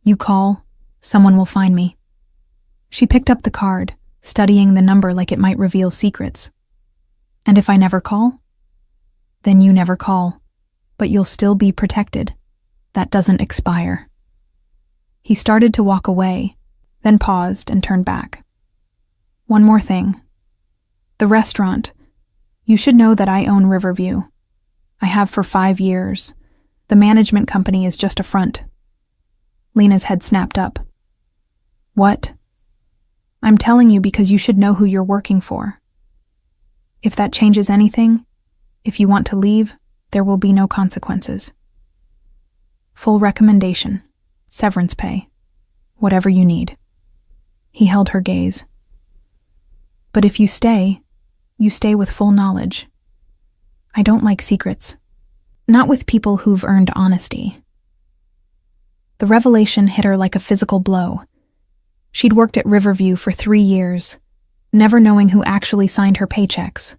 You call, someone will find me." She picked up the card, studying the number like it might reveal secrets. "And if I never call?" "Then you never call, but you'll still be protected. That doesn't expire." He started to walk away, then paused and turned back. "One more thing. The restaurant. You should know that I own Riverview. I have for 5 years. The management company is just a front." Lena's head snapped up. "What?" "I'm telling you because you should know who you're working for. If that changes anything, if you want to leave, there will be no consequences. Full recommendation, severance pay, whatever you need." He held her gaze. "But if you stay with full knowledge. I don't like secrets. Not with people who've earned honesty." The revelation hit her like a physical blow. She'd worked at Riverview for 3 years, never knowing who actually signed her paychecks,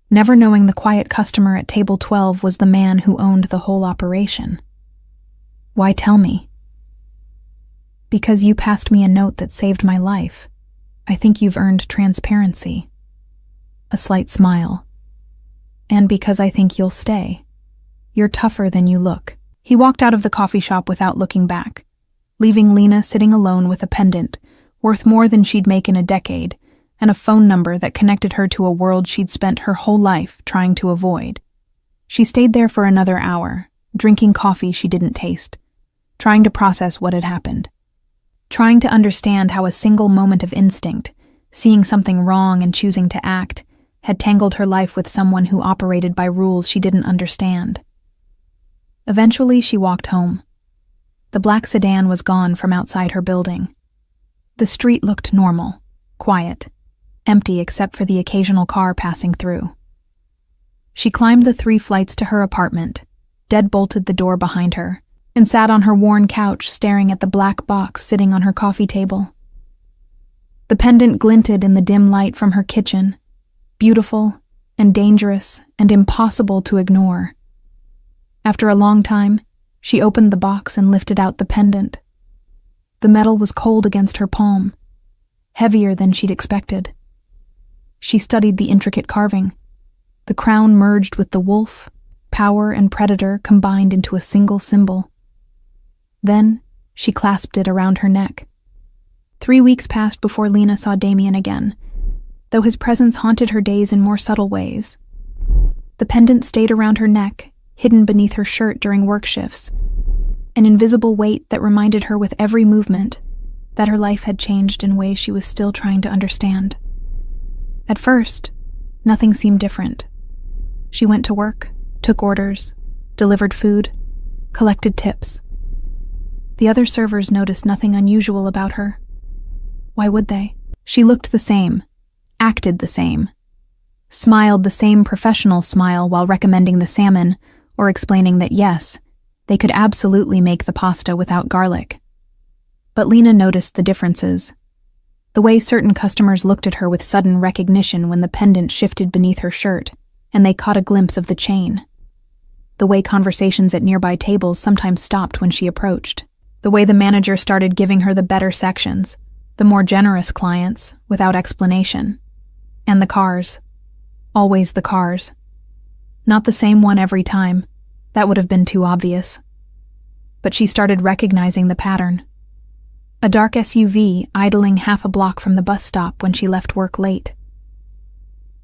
never knowing the quiet customer at table 12 was the man who owned the whole operation. "Why tell me?" "Because you passed me a note that saved my life. I think you've earned transparency." A slight smile. "And because I think you'll stay. You're tougher than you look." He walked out of the coffee shop without looking back, leaving Lena sitting alone with a pendant, worth more than she'd make in a decade, and a phone number that connected her to a world she'd spent her whole life trying to avoid. She stayed there for another hour, drinking coffee she didn't taste, trying to process what had happened, trying to understand how a single moment of instinct, seeing something wrong and choosing to act, had tangled her life with someone who operated by rules she didn't understand. Eventually, she walked home. The black sedan was gone from outside her building. The street looked normal, quiet, empty except for the occasional car passing through. She climbed the 3 flights to her apartment, deadbolted the door behind her, and sat on her worn couch staring at the black box sitting on her coffee table. The pendant glinted in the dim light from her kitchen, beautiful and dangerous and impossible to ignore. After a long time, she opened the box and lifted out the pendant. The metal was cold against her palm, heavier than she'd expected. She studied the intricate carving. The crown merged with the wolf, power and predator combined into a single symbol. Then, she clasped it around her neck. 3 weeks passed before Lena saw Damien again, though his presence haunted her days in more subtle ways. The pendant stayed around her neck, hidden beneath her shirt during work shifts, an invisible weight that reminded her with every movement that her life had changed in ways she was still trying to understand. At first, nothing seemed different. She went to work, took orders, delivered food, collected tips. The other servers noticed nothing unusual about her. Why would they? She looked the same, acted the same, smiled the same professional smile while recommending the salmon or explaining that yes, they could absolutely make the pasta without garlic. But Lena noticed the differences. The way certain customers looked at her with sudden recognition when the pendant shifted beneath her shirt, and they caught a glimpse of the chain. The way conversations at nearby tables sometimes stopped when she approached. The way the manager started giving her the better sections, the more generous clients, without explanation. And the cars. Always the cars. Not the same one every time. That would have been too obvious. But she started recognizing the pattern. A dark SUV idling half a block from the bus stop when she left work late.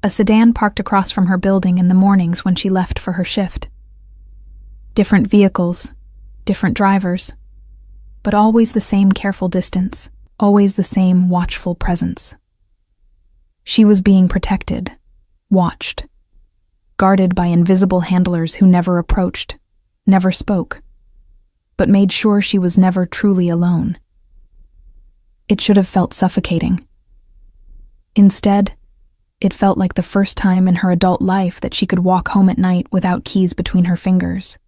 A sedan parked across from her building in the mornings when she left for her shift. Different vehicles, different drivers, but always the same careful distance, always the same watchful presence. She was being protected, watched, guarded by invisible handlers who never approached, never spoke, but made sure she was never truly alone. It should have felt suffocating. Instead, it felt like the first time in her adult life that she could walk home at night without keys between her fingers,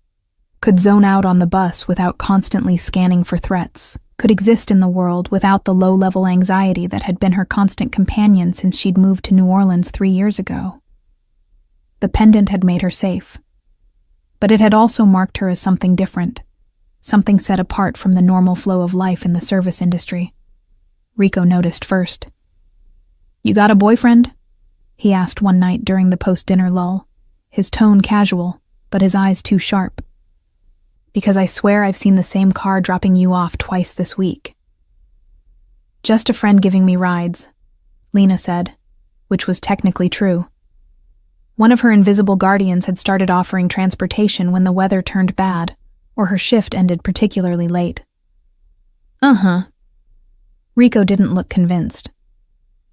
could zone out on the bus without constantly scanning for threats, could exist in the world without the low-level anxiety that had been her constant companion since she'd moved to New Orleans 3 years ago. The pendant had made her safe. But it had also marked her as something different, something set apart from the normal flow of life in the service industry. Rico noticed first. "You got a boyfriend?" he asked one night during the post-dinner lull, his tone casual, but his eyes too sharp. "Because I swear I've seen the same car dropping you off twice this week." "Just a friend giving me rides," Lena said, which was technically true. One of her invisible guardians had started offering transportation when the weather turned bad, or her shift ended particularly late. "Uh-huh." Rico didn't look convinced.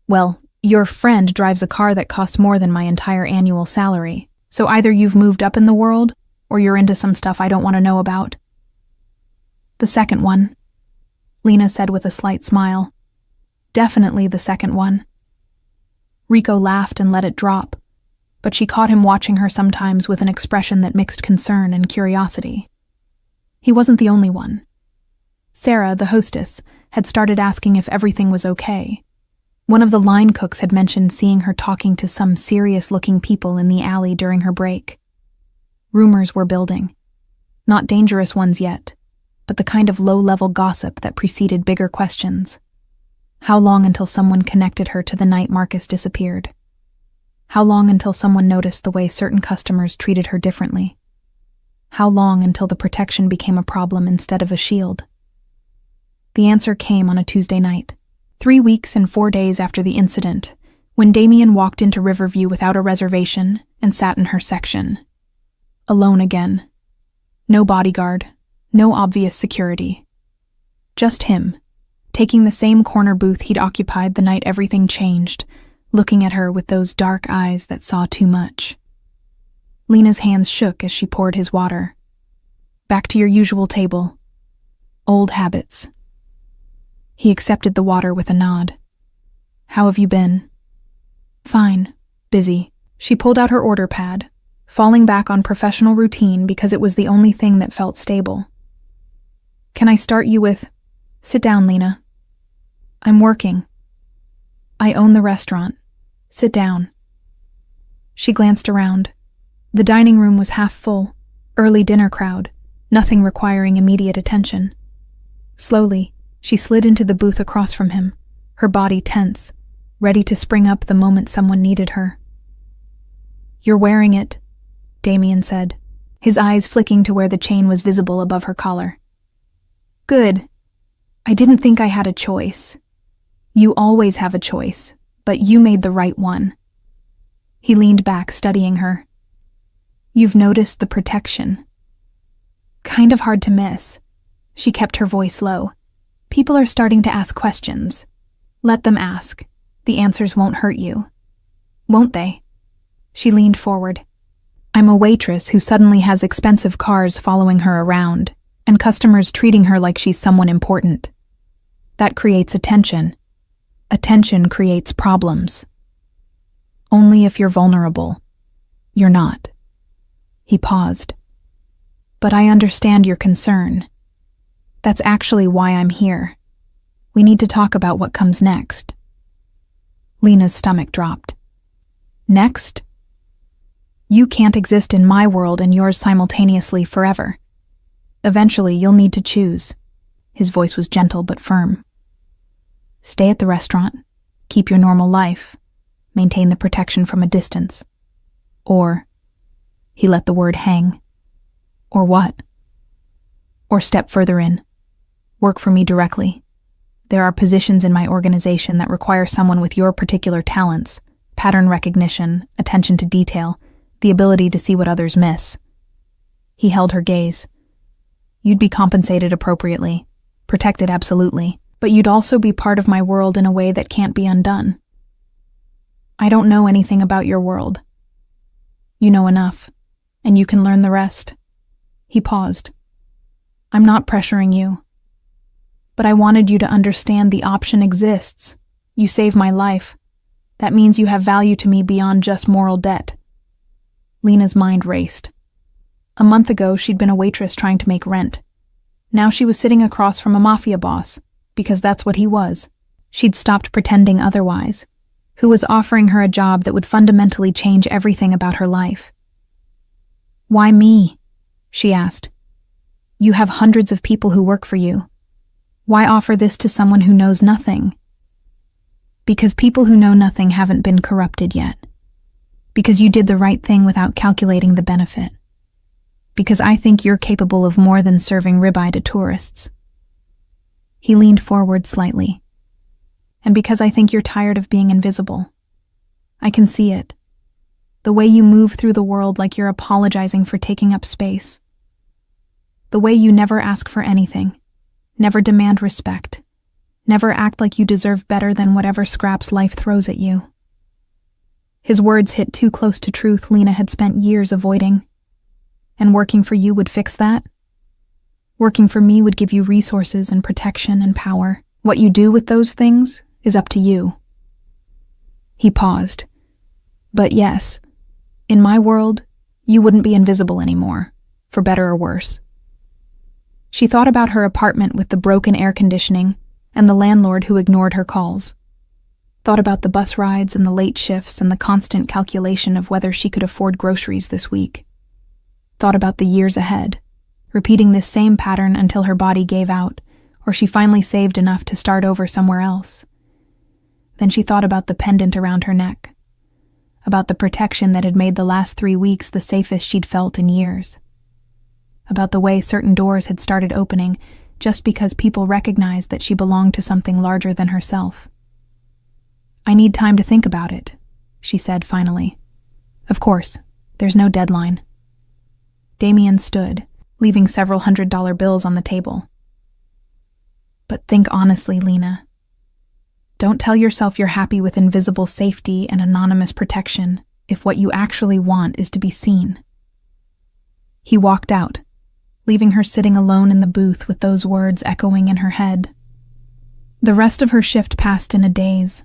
"Well, your friend drives a car that costs more than my entire annual salary, so either you've moved up in the world, or you're into some stuff I don't want to know about." "The second one," Lena said with a slight smile. "Definitely the second one." Rico laughed and let it drop, but she caught him watching her sometimes with an expression that mixed concern and curiosity. He wasn't the only one. Sarah, the hostess, had started asking if everything was okay. One of the line cooks had mentioned seeing her talking to some serious-looking people in the alley during her break. Rumors were building. Not dangerous ones yet, but the kind of low-level gossip that preceded bigger questions. How long until someone connected her to the night Marcus disappeared? How long until someone noticed the way certain customers treated her differently? How long until the protection became a problem instead of a shield? The answer came on a Tuesday night, 3 weeks and 4 days after the incident, when Damien walked into Riverview without a reservation and sat in her section. Alone again. No bodyguard, no obvious security. Just him, taking the same corner booth he'd occupied the night everything changed, looking at her with those dark eyes that saw too much. Lena's hands shook as she poured his water. "Back to your usual table. Old habits." He accepted the water with a nod. "How have you been?" "Fine. Busy." She pulled out her order pad, falling back on professional routine because it was the only thing that felt stable. "Can I start you with—" "Sit down, Lena." "I'm working." "I own the restaurant. Sit down." She glanced around. The dining room was half full, early dinner crowd, nothing requiring immediate attention. Slowly, she slid into the booth across from him, her body tense, ready to spring up the moment someone needed her. "You're wearing it," Damien said, his eyes flicking to where the chain was visible above her collar. "Good. I didn't think I had a choice." "You always have a choice, but you made the right one." He leaned back, studying her. "You've noticed the protection." "Kind of hard to miss." She kept her voice low. "People are starting to ask questions. Let them ask. The answers won't hurt you." "Won't they?" She leaned forward. "I'm a waitress who suddenly has expensive cars following her around, and customers treating her like she's someone important. That creates attention. Attention creates problems. Only if you're vulnerable. You're not." He paused. "But I understand your concern. That's actually why I'm here. We need to talk about what comes next." Lena's stomach dropped. "Next? You can't exist in my world and yours simultaneously forever. Eventually, you'll need to choose." His voice was gentle but firm. "Stay at the restaurant, keep your normal life, maintain the protection from a distance. Or," he let the word hang, "or what? Or step further in. Work for me directly. There are positions in my organization that require someone with your particular talents, pattern recognition, attention to detail, the ability to see what others miss." He held her gaze. "You'd be compensated appropriately, protected absolutely, but you'd also be part of my world in a way that can't be undone." "I don't know anything about your world." "You know enough, and you can learn the rest." He paused. "I'm not pressuring you. But I wanted you to understand the option exists. You save my life. That means you have value to me beyond just moral debt." Lena's mind raced. A month ago, she'd been a waitress trying to make rent. Now she was sitting across from a MAFIA boss, because that's what he was. She'd stopped pretending otherwise. who was offering her a job that would fundamentally change everything about her life. "Why me?" she asked. "You have hundreds of people who work for you. Why offer this to someone who knows nothing?" "Because people who know nothing haven't been corrupted yet. Because you did the right thing without calculating the benefit. Because I think you're capable of more than serving ribeye to tourists." He leaned forward slightly. "And because I think you're tired of being invisible. I can see it. The way you move through the world like you're apologizing for taking up space. The way you never ask for anything, never demand respect, never act like you deserve better than whatever scraps life throws at you." His words hit too close to truth Lena had spent years avoiding. "And working for you would fix that? Working for me would give you resources and protection and power. What you do with those things is up to you." He paused. "But yes, in my world, you wouldn't be invisible anymore, for better or worse." She thought about her apartment with the broken air conditioning and the landlord who ignored her calls. Thought about the bus rides and the late shifts and the constant calculation of whether she could afford groceries this week. Thought about the years ahead, repeating this same pattern until her body gave out, or she finally saved enough to start over somewhere else. Then she thought about the pendant around her neck, about the protection that had made the last 3 weeks the safest she'd felt in years, about the way certain doors had started opening just because people recognized that she belonged to something larger than herself. "I need time to think about it," she said finally. "Of course, there's no deadline." Damien stood, leaving several $100 bills on the table. "But think honestly, Lena. Don't tell yourself you're happy with invisible safety and anonymous protection if what you actually want is to be seen." He walked out, leaving her sitting alone in the booth with those words echoing in her head. The rest of her shift passed in a daze.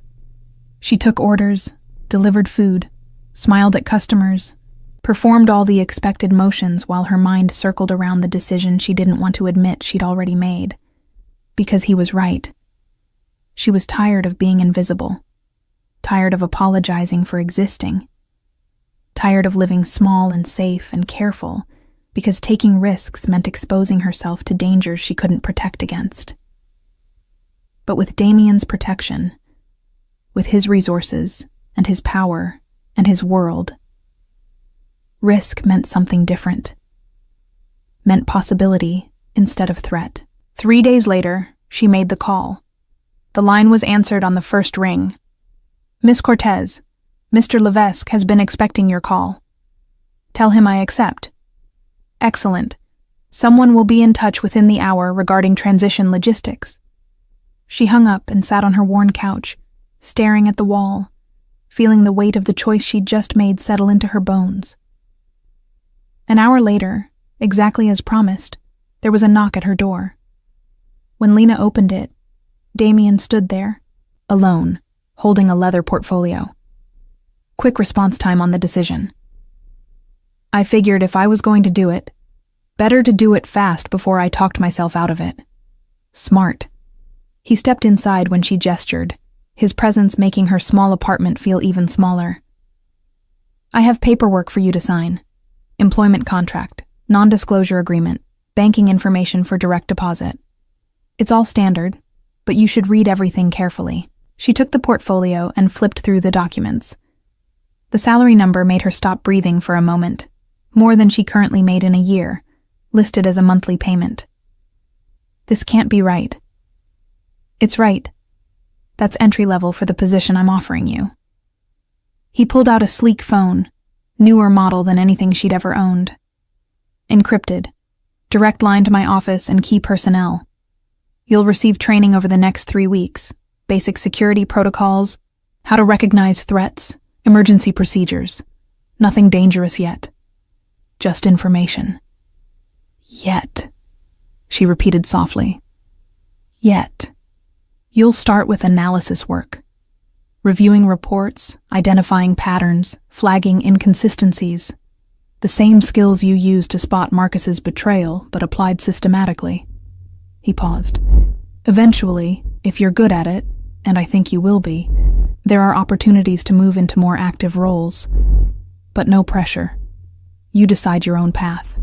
She took orders, delivered food, smiled at customers, performed all the expected motions while her mind circled around the decision she didn't want to admit she'd already made. Because he was right. She was tired of being invisible, tired of apologizing for existing, tired of living small and safe and careful because taking risks meant exposing herself to dangers she couldn't protect against. But with Damien's protection, with his resources and his power and his world, risk meant something different. Meant possibility instead of threat. 3 days later, she made the call. The line was answered on the first ring. "Miss Cortez, Mr. Levesque has been expecting your call. Tell him I accept." "Excellent. Someone will be in touch within the hour regarding transition logistics." She hung up and sat on her worn couch, staring at the wall, feeling the weight of the choice she'd just made settle into her bones. An hour later, exactly as promised, there was a knock at her door. When Lena opened it, Damien stood there, alone, holding a leather portfolio. Quick response time on the decision. "I figured if I was going to do it, better to do it fast before I talked myself out of it." Smart. He stepped inside when she gestured, his presence making her small apartment feel even smaller. "I have paperwork for you to sign. Employment contract, non-disclosure agreement, banking information for direct deposit. It's all standard, but you should read everything carefully." She took the portfolio and flipped through the documents. The salary number made her stop breathing for a moment, more than she currently made in a year, listed as a monthly payment. "This can't be right." "It's right. That's entry level for the position I'm offering you." He pulled out a sleek phone, newer model than anything she'd ever owned. "Encrypted. Direct line to my office and key personnel. You'll receive training over the next 3 weeks. Basic security protocols, how to recognize threats, emergency procedures. Nothing dangerous yet. Just information." "Yet," she repeated softly. "Yet. You'll start with analysis work. Reviewing reports, identifying patterns, flagging inconsistencies. The same skills you used to spot Marcus's betrayal, but applied systematically." He paused. "Eventually, if you're good at it, and I think you will be, There are opportunities to move into more active roles, but no pressure. You decide your own path.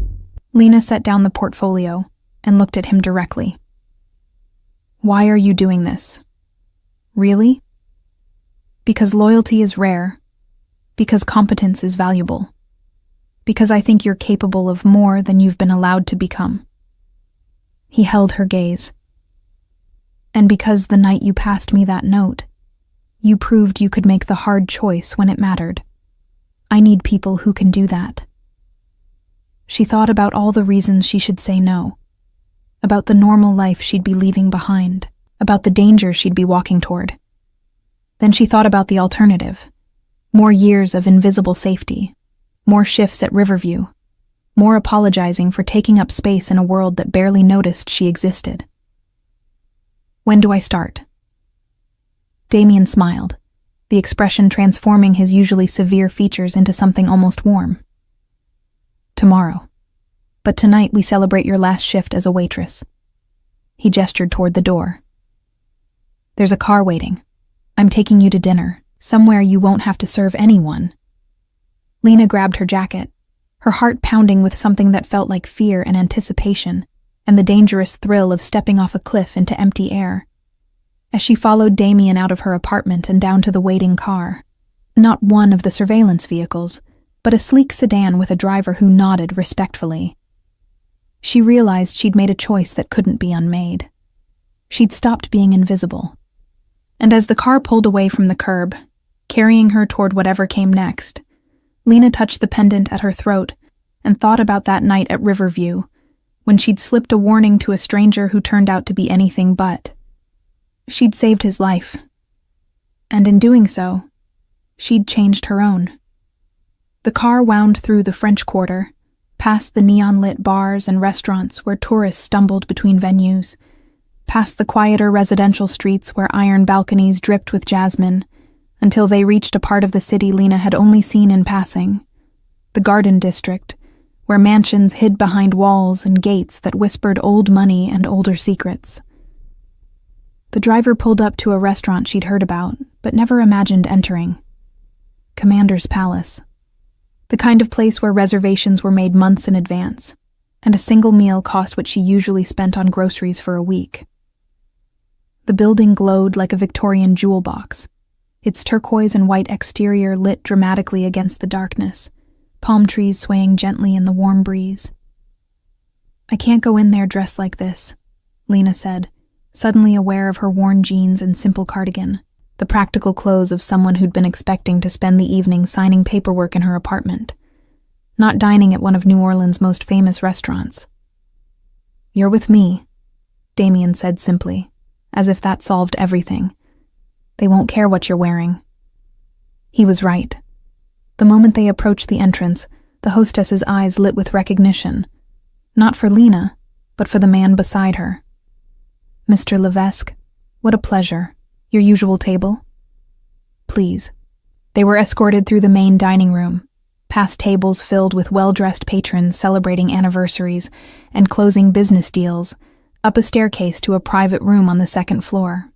Lena set down the portfolio and looked at him directly. Why are you doing this? Really? Because loyalty is rare. Because competence is valuable. Because I think you're capable of more than you've been allowed to become. He held her gaze. And because the night you passed me that note, you proved you could make the hard choice when it mattered. I need people who can do that. She thought about all the reasons she should say no, about the normal life she'd be leaving behind, about the danger she'd be walking toward. Then she thought about the alternative. More years of invisible safety, more shifts at Riverview, more apologizing for taking up space in a world that barely noticed she existed. When do I start? Damien smiled, the expression transforming his usually severe features into something almost warm. Tomorrow. But tonight we celebrate your last shift as a waitress. He gestured toward the door. There's a car waiting. I'm taking you to dinner, somewhere you won't have to serve anyone. Lena grabbed her jacket, her heart pounding with something that felt like fear and anticipation, and the dangerous thrill of stepping off a cliff into empty air. As she followed Damien out of her apartment and down to the waiting car, not one of the surveillance vehicles, but a sleek sedan with a driver who nodded respectfully. She realized she'd made a choice that couldn't be unmade. She'd stopped being invisible. And as the car pulled away from the curb, carrying her toward whatever came next, Lena touched the pendant at her throat and thought about that night at Riverview, when she'd slipped a warning to a stranger who turned out to be anything but. She'd saved his life. And in doing so, she'd changed her own. The car wound through the French Quarter, past the neon-lit bars and restaurants where tourists stumbled between venues, past the quieter residential streets where iron balconies dripped with jasmine, until they reached a part of the city Lena had only seen in passing, the Garden District, where mansions hid behind walls and gates that whispered old money and older secrets. The driver pulled up to a restaurant she'd heard about, but never imagined entering. Commander's Palace. The kind of place where reservations were made months in advance, and a single meal cost what she usually spent on groceries for a week. The building glowed like a Victorian jewel box, its turquoise and white exterior lit dramatically against the darkness, palm trees swaying gently in the warm breeze. I can't go in there dressed like this, Lena said, suddenly aware of her worn jeans and simple cardigan, the practical clothes of someone who'd been expecting to spend the evening signing paperwork in her apartment, not dining at one of New Orleans' most famous restaurants. You're with me, Damien said simply, as if that solved everything. They won't care what you're wearing. He was right. The moment they approached the entrance, the hostess's eyes lit with recognition, not for Lena, but for the man beside her. Mr. Levesque, what a pleasure. Your usual table? Please. They were escorted through the main dining room, past tables filled with well-dressed patrons celebrating anniversaries and closing business deals, up a staircase to a private room on the second floor.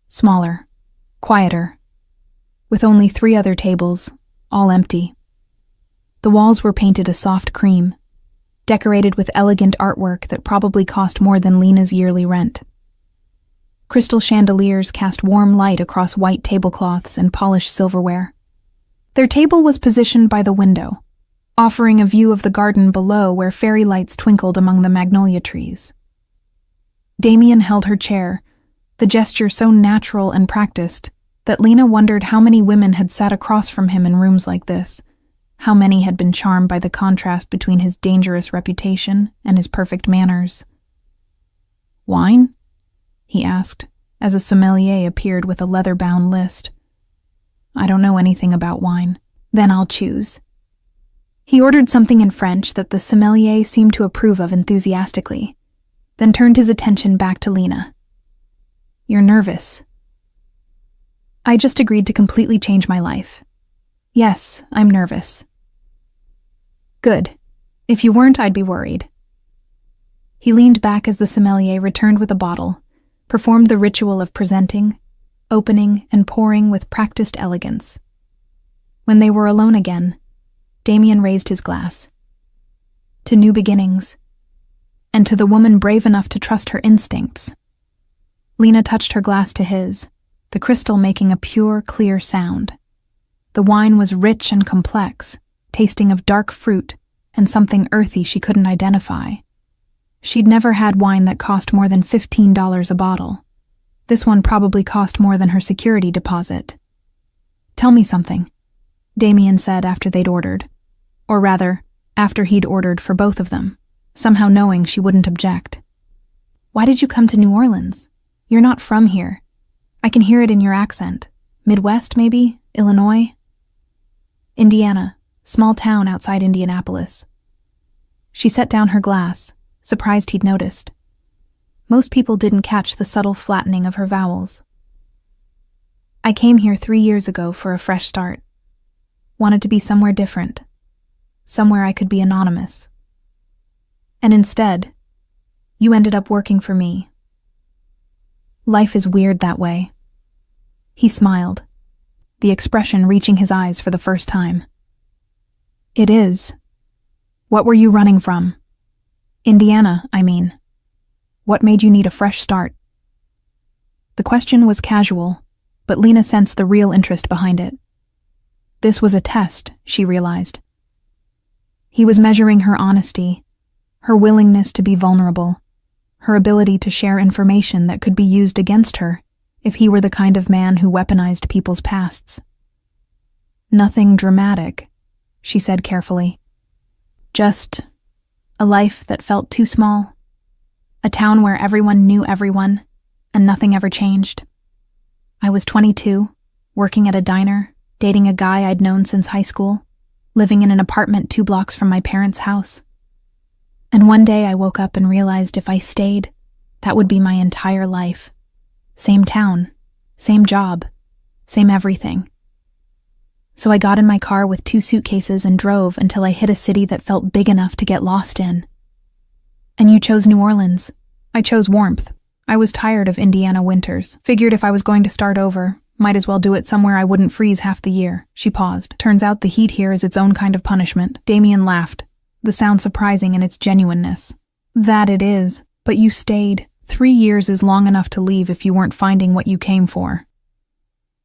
Smaller, quieter, with only 3 other tables, all empty. The walls were painted a soft cream, decorated with elegant artwork that probably cost more than Lena's yearly rent. Crystal chandeliers cast warm light across white tablecloths and polished silverware. Their table was positioned by the window, offering a view of the garden below where fairy lights twinkled among the magnolia trees. Damien held her chair, the gesture so natural and practiced that Lena wondered how many women had sat across from him in rooms like this, how many had been charmed by the contrast between his dangerous reputation and his perfect manners. Wine? He asked, as a sommelier appeared with a leather-bound list. I don't know anything about wine. Then I'll choose. He ordered something in French that the sommelier seemed to approve of enthusiastically, then turned his attention back to Lena. You're nervous. I just agreed to completely change my life. Yes, I'm nervous. Good. If you weren't, I'd be worried. He leaned back as the sommelier returned with a bottle, performed the ritual of presenting, opening and pouring with practiced elegance. When they were alone again, Damien raised his glass. To new beginnings, and to the woman brave enough to trust her instincts. Lena touched her glass to his, the crystal making a pure, clear sound. The wine was rich and complex, tasting of dark fruit and something earthy she couldn't identify. She'd never had wine that cost more than $15 a bottle. This one probably cost more than her security deposit. "Tell me something," Damien said after they'd ordered. Or rather, after he'd ordered for both of them, somehow knowing she wouldn't object. "Why did you come to New Orleans? You're not from here. I can hear it in your accent. Midwest, maybe? Illinois?" "Indiana, small town outside Indianapolis." She set down her glass, surprised he'd noticed. Most people didn't catch the subtle flattening of her vowels. "I came here 3 years ago for a fresh start. Wanted to be somewhere different. Somewhere I could be anonymous. And instead, you ended up working for me. Life is weird that way." He smiled, the expression reaching his eyes for the first time. "It is. What were you running from? Indiana, I mean. What made you need a fresh start?" The question was casual, but Lena sensed the real interest behind it. This was a test, she realized. He was measuring her honesty, her willingness to be vulnerable, her ability to share information that could be used against her if he were the kind of man who weaponized people's pasts. "Nothing dramatic," she said carefully. "Just a life that felt too small. A town where everyone knew everyone, and nothing ever changed. I was 22, working at a diner, dating a guy I'd known since high school, living in an apartment 2 blocks from my parents' house. And one day I woke up and realized if I stayed, that would be my entire life. Same town, same job, same everything. So I got in my car with 2 suitcases and drove until I hit a city that felt big enough to get lost in. And you chose New Orleans. I chose warmth. I was tired of Indiana winters. Figured if I was going to start over, might as well do it somewhere I wouldn't freeze half the year." She paused. "Turns out the heat here is its own kind of punishment." Damien laughed, the sound surprising in its genuineness. "That it is, but you stayed. 3 years is long enough to leave if you weren't finding what you came for.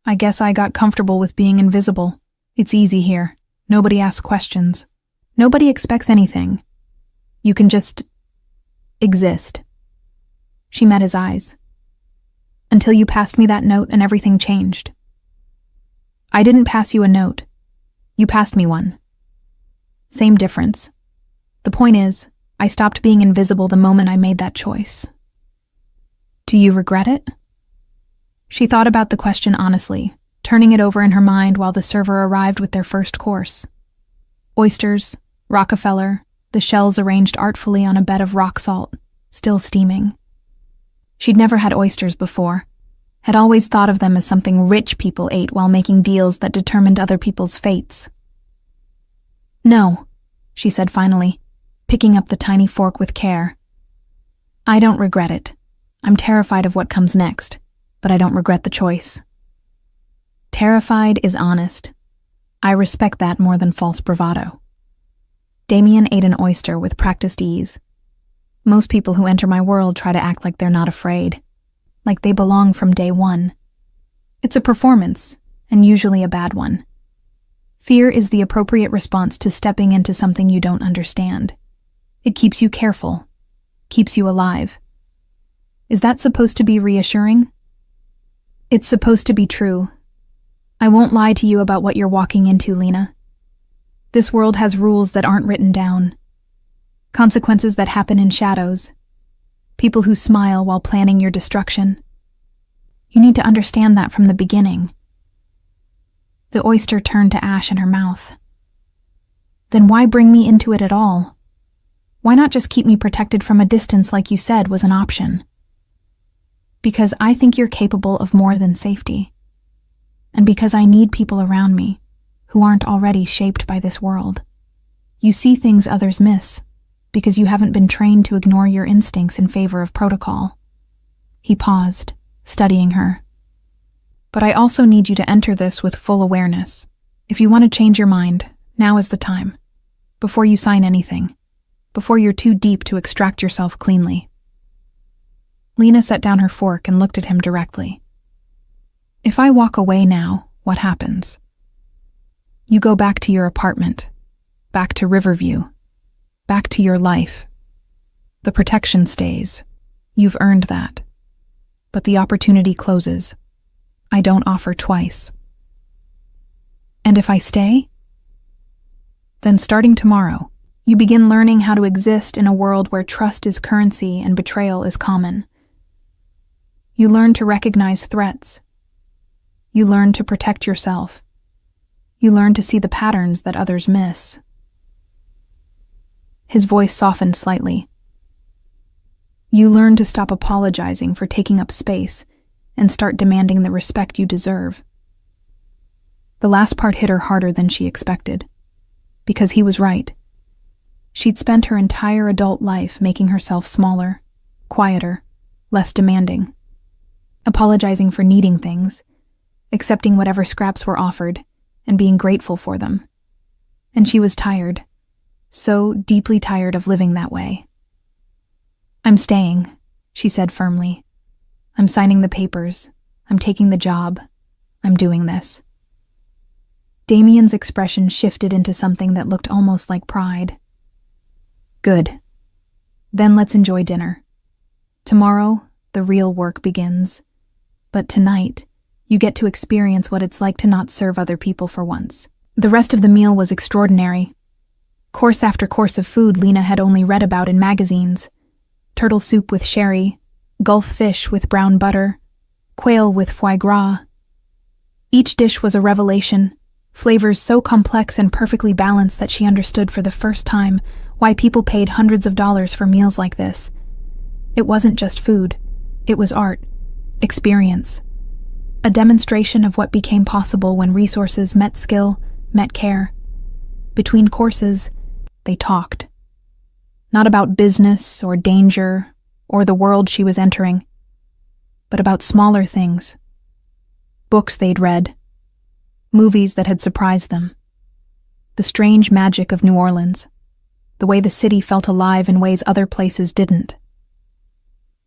I guess I got comfortable with being invisible. It's easy here. Nobody asks questions. Nobody expects anything. You can just exist." She met his eyes. "Until you passed me that note and everything changed." "I didn't pass you a note. You passed me one. Same difference. The point is, I stopped being invisible the moment I made that choice." "Do you regret it?" She thought about the question honestly, turning it over in her mind while the server arrived with their first course. Oysters, Rockefeller, the shells arranged artfully on a bed of rock salt, still steaming. She'd never had oysters before, had always thought of them as something rich people ate while making deals that determined other people's fates. "No," she said finally, picking up the tiny fork with care. "I don't regret it. I'm terrified of what comes next, but I don't regret the choice." Terrified is honest. I respect that more than false bravado. Damien ate an oyster with practiced ease. Most people who enter my world try to act like they're not afraid, like they belong from day one. It's a performance, and usually a bad one. Fear is the appropriate response to stepping into something you don't understand. It keeps you careful, keeps you alive. Is that supposed to be reassuring? It's supposed to be true. I won't lie to you about what you're walking into, Lena. This world has rules that aren't written down. Consequences that happen in shadows. People who smile while planning your destruction. You need to understand that from the beginning. The oyster turned to ash in her mouth. Then why bring me into it at all? Why not just keep me protected from a distance like you said was an option? Because I think you're capable of more than safety. And because I need people around me who aren't already shaped by this world. You see things others miss because you haven't been trained to ignore your instincts in favor of protocol. He paused, studying her. But I also need you to enter this with full awareness. If you want to change your mind, now is the time. Before you sign anything. Before you're too deep to extract yourself cleanly. Lena set down her fork and looked at him directly. If I walk away now, what happens? You go back to your apartment. Back to Riverview. Back to your life. The protection stays. You've earned that. But the opportunity closes. I don't offer twice. And if I stay? Then starting tomorrow, you begin learning how to exist in a world where trust is currency and betrayal is common. You learn to recognize threats. You learn to protect yourself. You learn to see the patterns that others miss. His voice softened slightly. You learn to stop apologizing for taking up space and start demanding the respect you deserve. The last part hit her harder than she expected, because he was right. She'd spent her entire adult life making herself smaller, quieter, less demanding, apologizing for needing things, accepting whatever scraps were offered, and being grateful for them. And she was tired, so deeply tired of living that way. I'm staying, she said firmly. I'm signing the papers. I'm taking the job. I'm doing this. Damien's expression shifted into something that looked almost like pride. Good. Then let's enjoy dinner. Tomorrow, the real work begins. But tonight, you get to experience what it's like to not serve other people for once. The rest of the meal was extraordinary. Course after course of food Lena had only read about in magazines. Turtle soup with sherry, Gulf fish with brown butter, quail with foie gras. Each dish was a revelation, flavors so complex and perfectly balanced that she understood for the first time why people paid hundreds of dollars for meals like this. It wasn't just food, it was art, experience. A demonstration of what became possible when resources met skill, met care. Between courses, they talked. Not about business or danger or the world she was entering, but about smaller things. Books they'd read, movies that had surprised them, the strange magic of New Orleans, the way the city felt alive in ways other places didn't.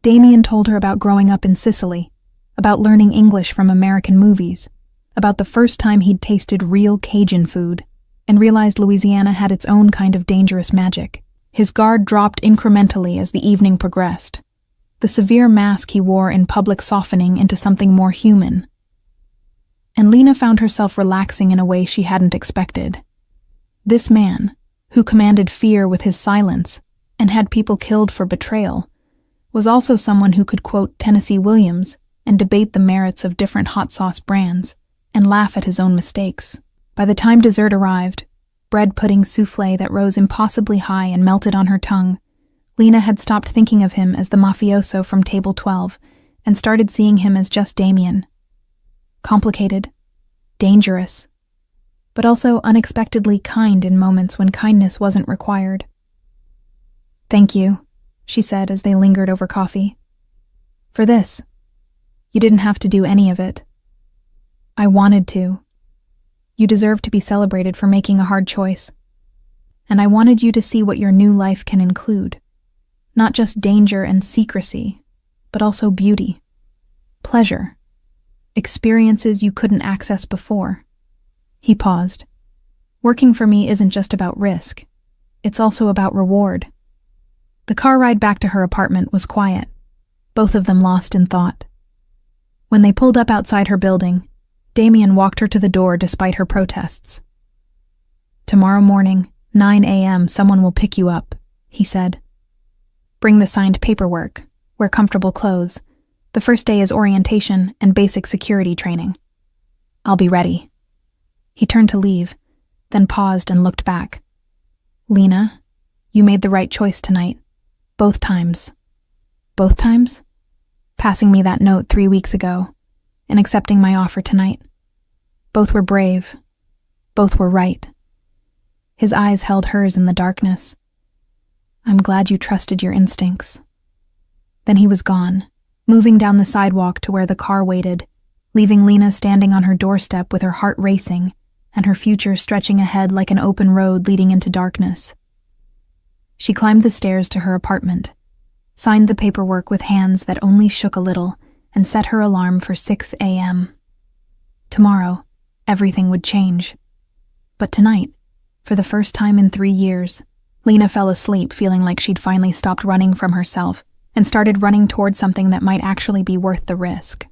Damien told her about growing up in Sicily, about learning English from American movies, about the first time he'd tasted real Cajun food, and realized Louisiana had its own kind of dangerous magic. His guard dropped incrementally as the evening progressed, the severe mask he wore in public softening into something more human. And Lena found herself relaxing in a way she hadn't expected. This man, who commanded fear with his silence and had people killed for betrayal, was also someone who could quote Tennessee Williams and debate the merits of different hot sauce brands and laugh at his own mistakes. By the time dessert arrived, bread pudding souffle that rose impossibly high and melted on her tongue, Lena had stopped thinking of him as the mafioso from Table 12 and started seeing him as just Damien. Complicated, dangerous, but also unexpectedly kind in moments when kindness wasn't required. Thank you, she said as they lingered over coffee. For this. You didn't have to do any of it. I wanted to. You deserve to be celebrated for making a hard choice. And I wanted you to see what your new life can include. Not just danger and secrecy, but also beauty, pleasure, experiences you couldn't access before. He paused. Working for me isn't just about risk. It's also about reward. The car ride back to her apartment was quiet, both of them lost in thought. When they pulled up outside her building, Damien walked her to the door despite her protests. Tomorrow morning, 9 a.m., someone will pick you up, he said. Bring the signed paperwork, wear comfortable clothes. The first day is orientation and basic security training. I'll be ready. He turned to leave, then paused and looked back. Lena, you made the right choice tonight. Both times. Both times? Passing me that note 3 weeks ago, and accepting my offer tonight. Both were brave. Both were right. His eyes held hers in the darkness. I'm glad you trusted your instincts. Then he was gone, moving down the sidewalk to where the car waited, leaving Lena standing on her doorstep with her heart racing and her future stretching ahead like an open road leading into darkness. She climbed the stairs to her apartment, signed the paperwork with hands that only shook a little, and set her alarm for 6 a.m. Tomorrow, everything would change. But tonight, for the first time in 3 years, Lena fell asleep feeling like she'd finally stopped running from herself and started running toward something that might actually be worth the risk.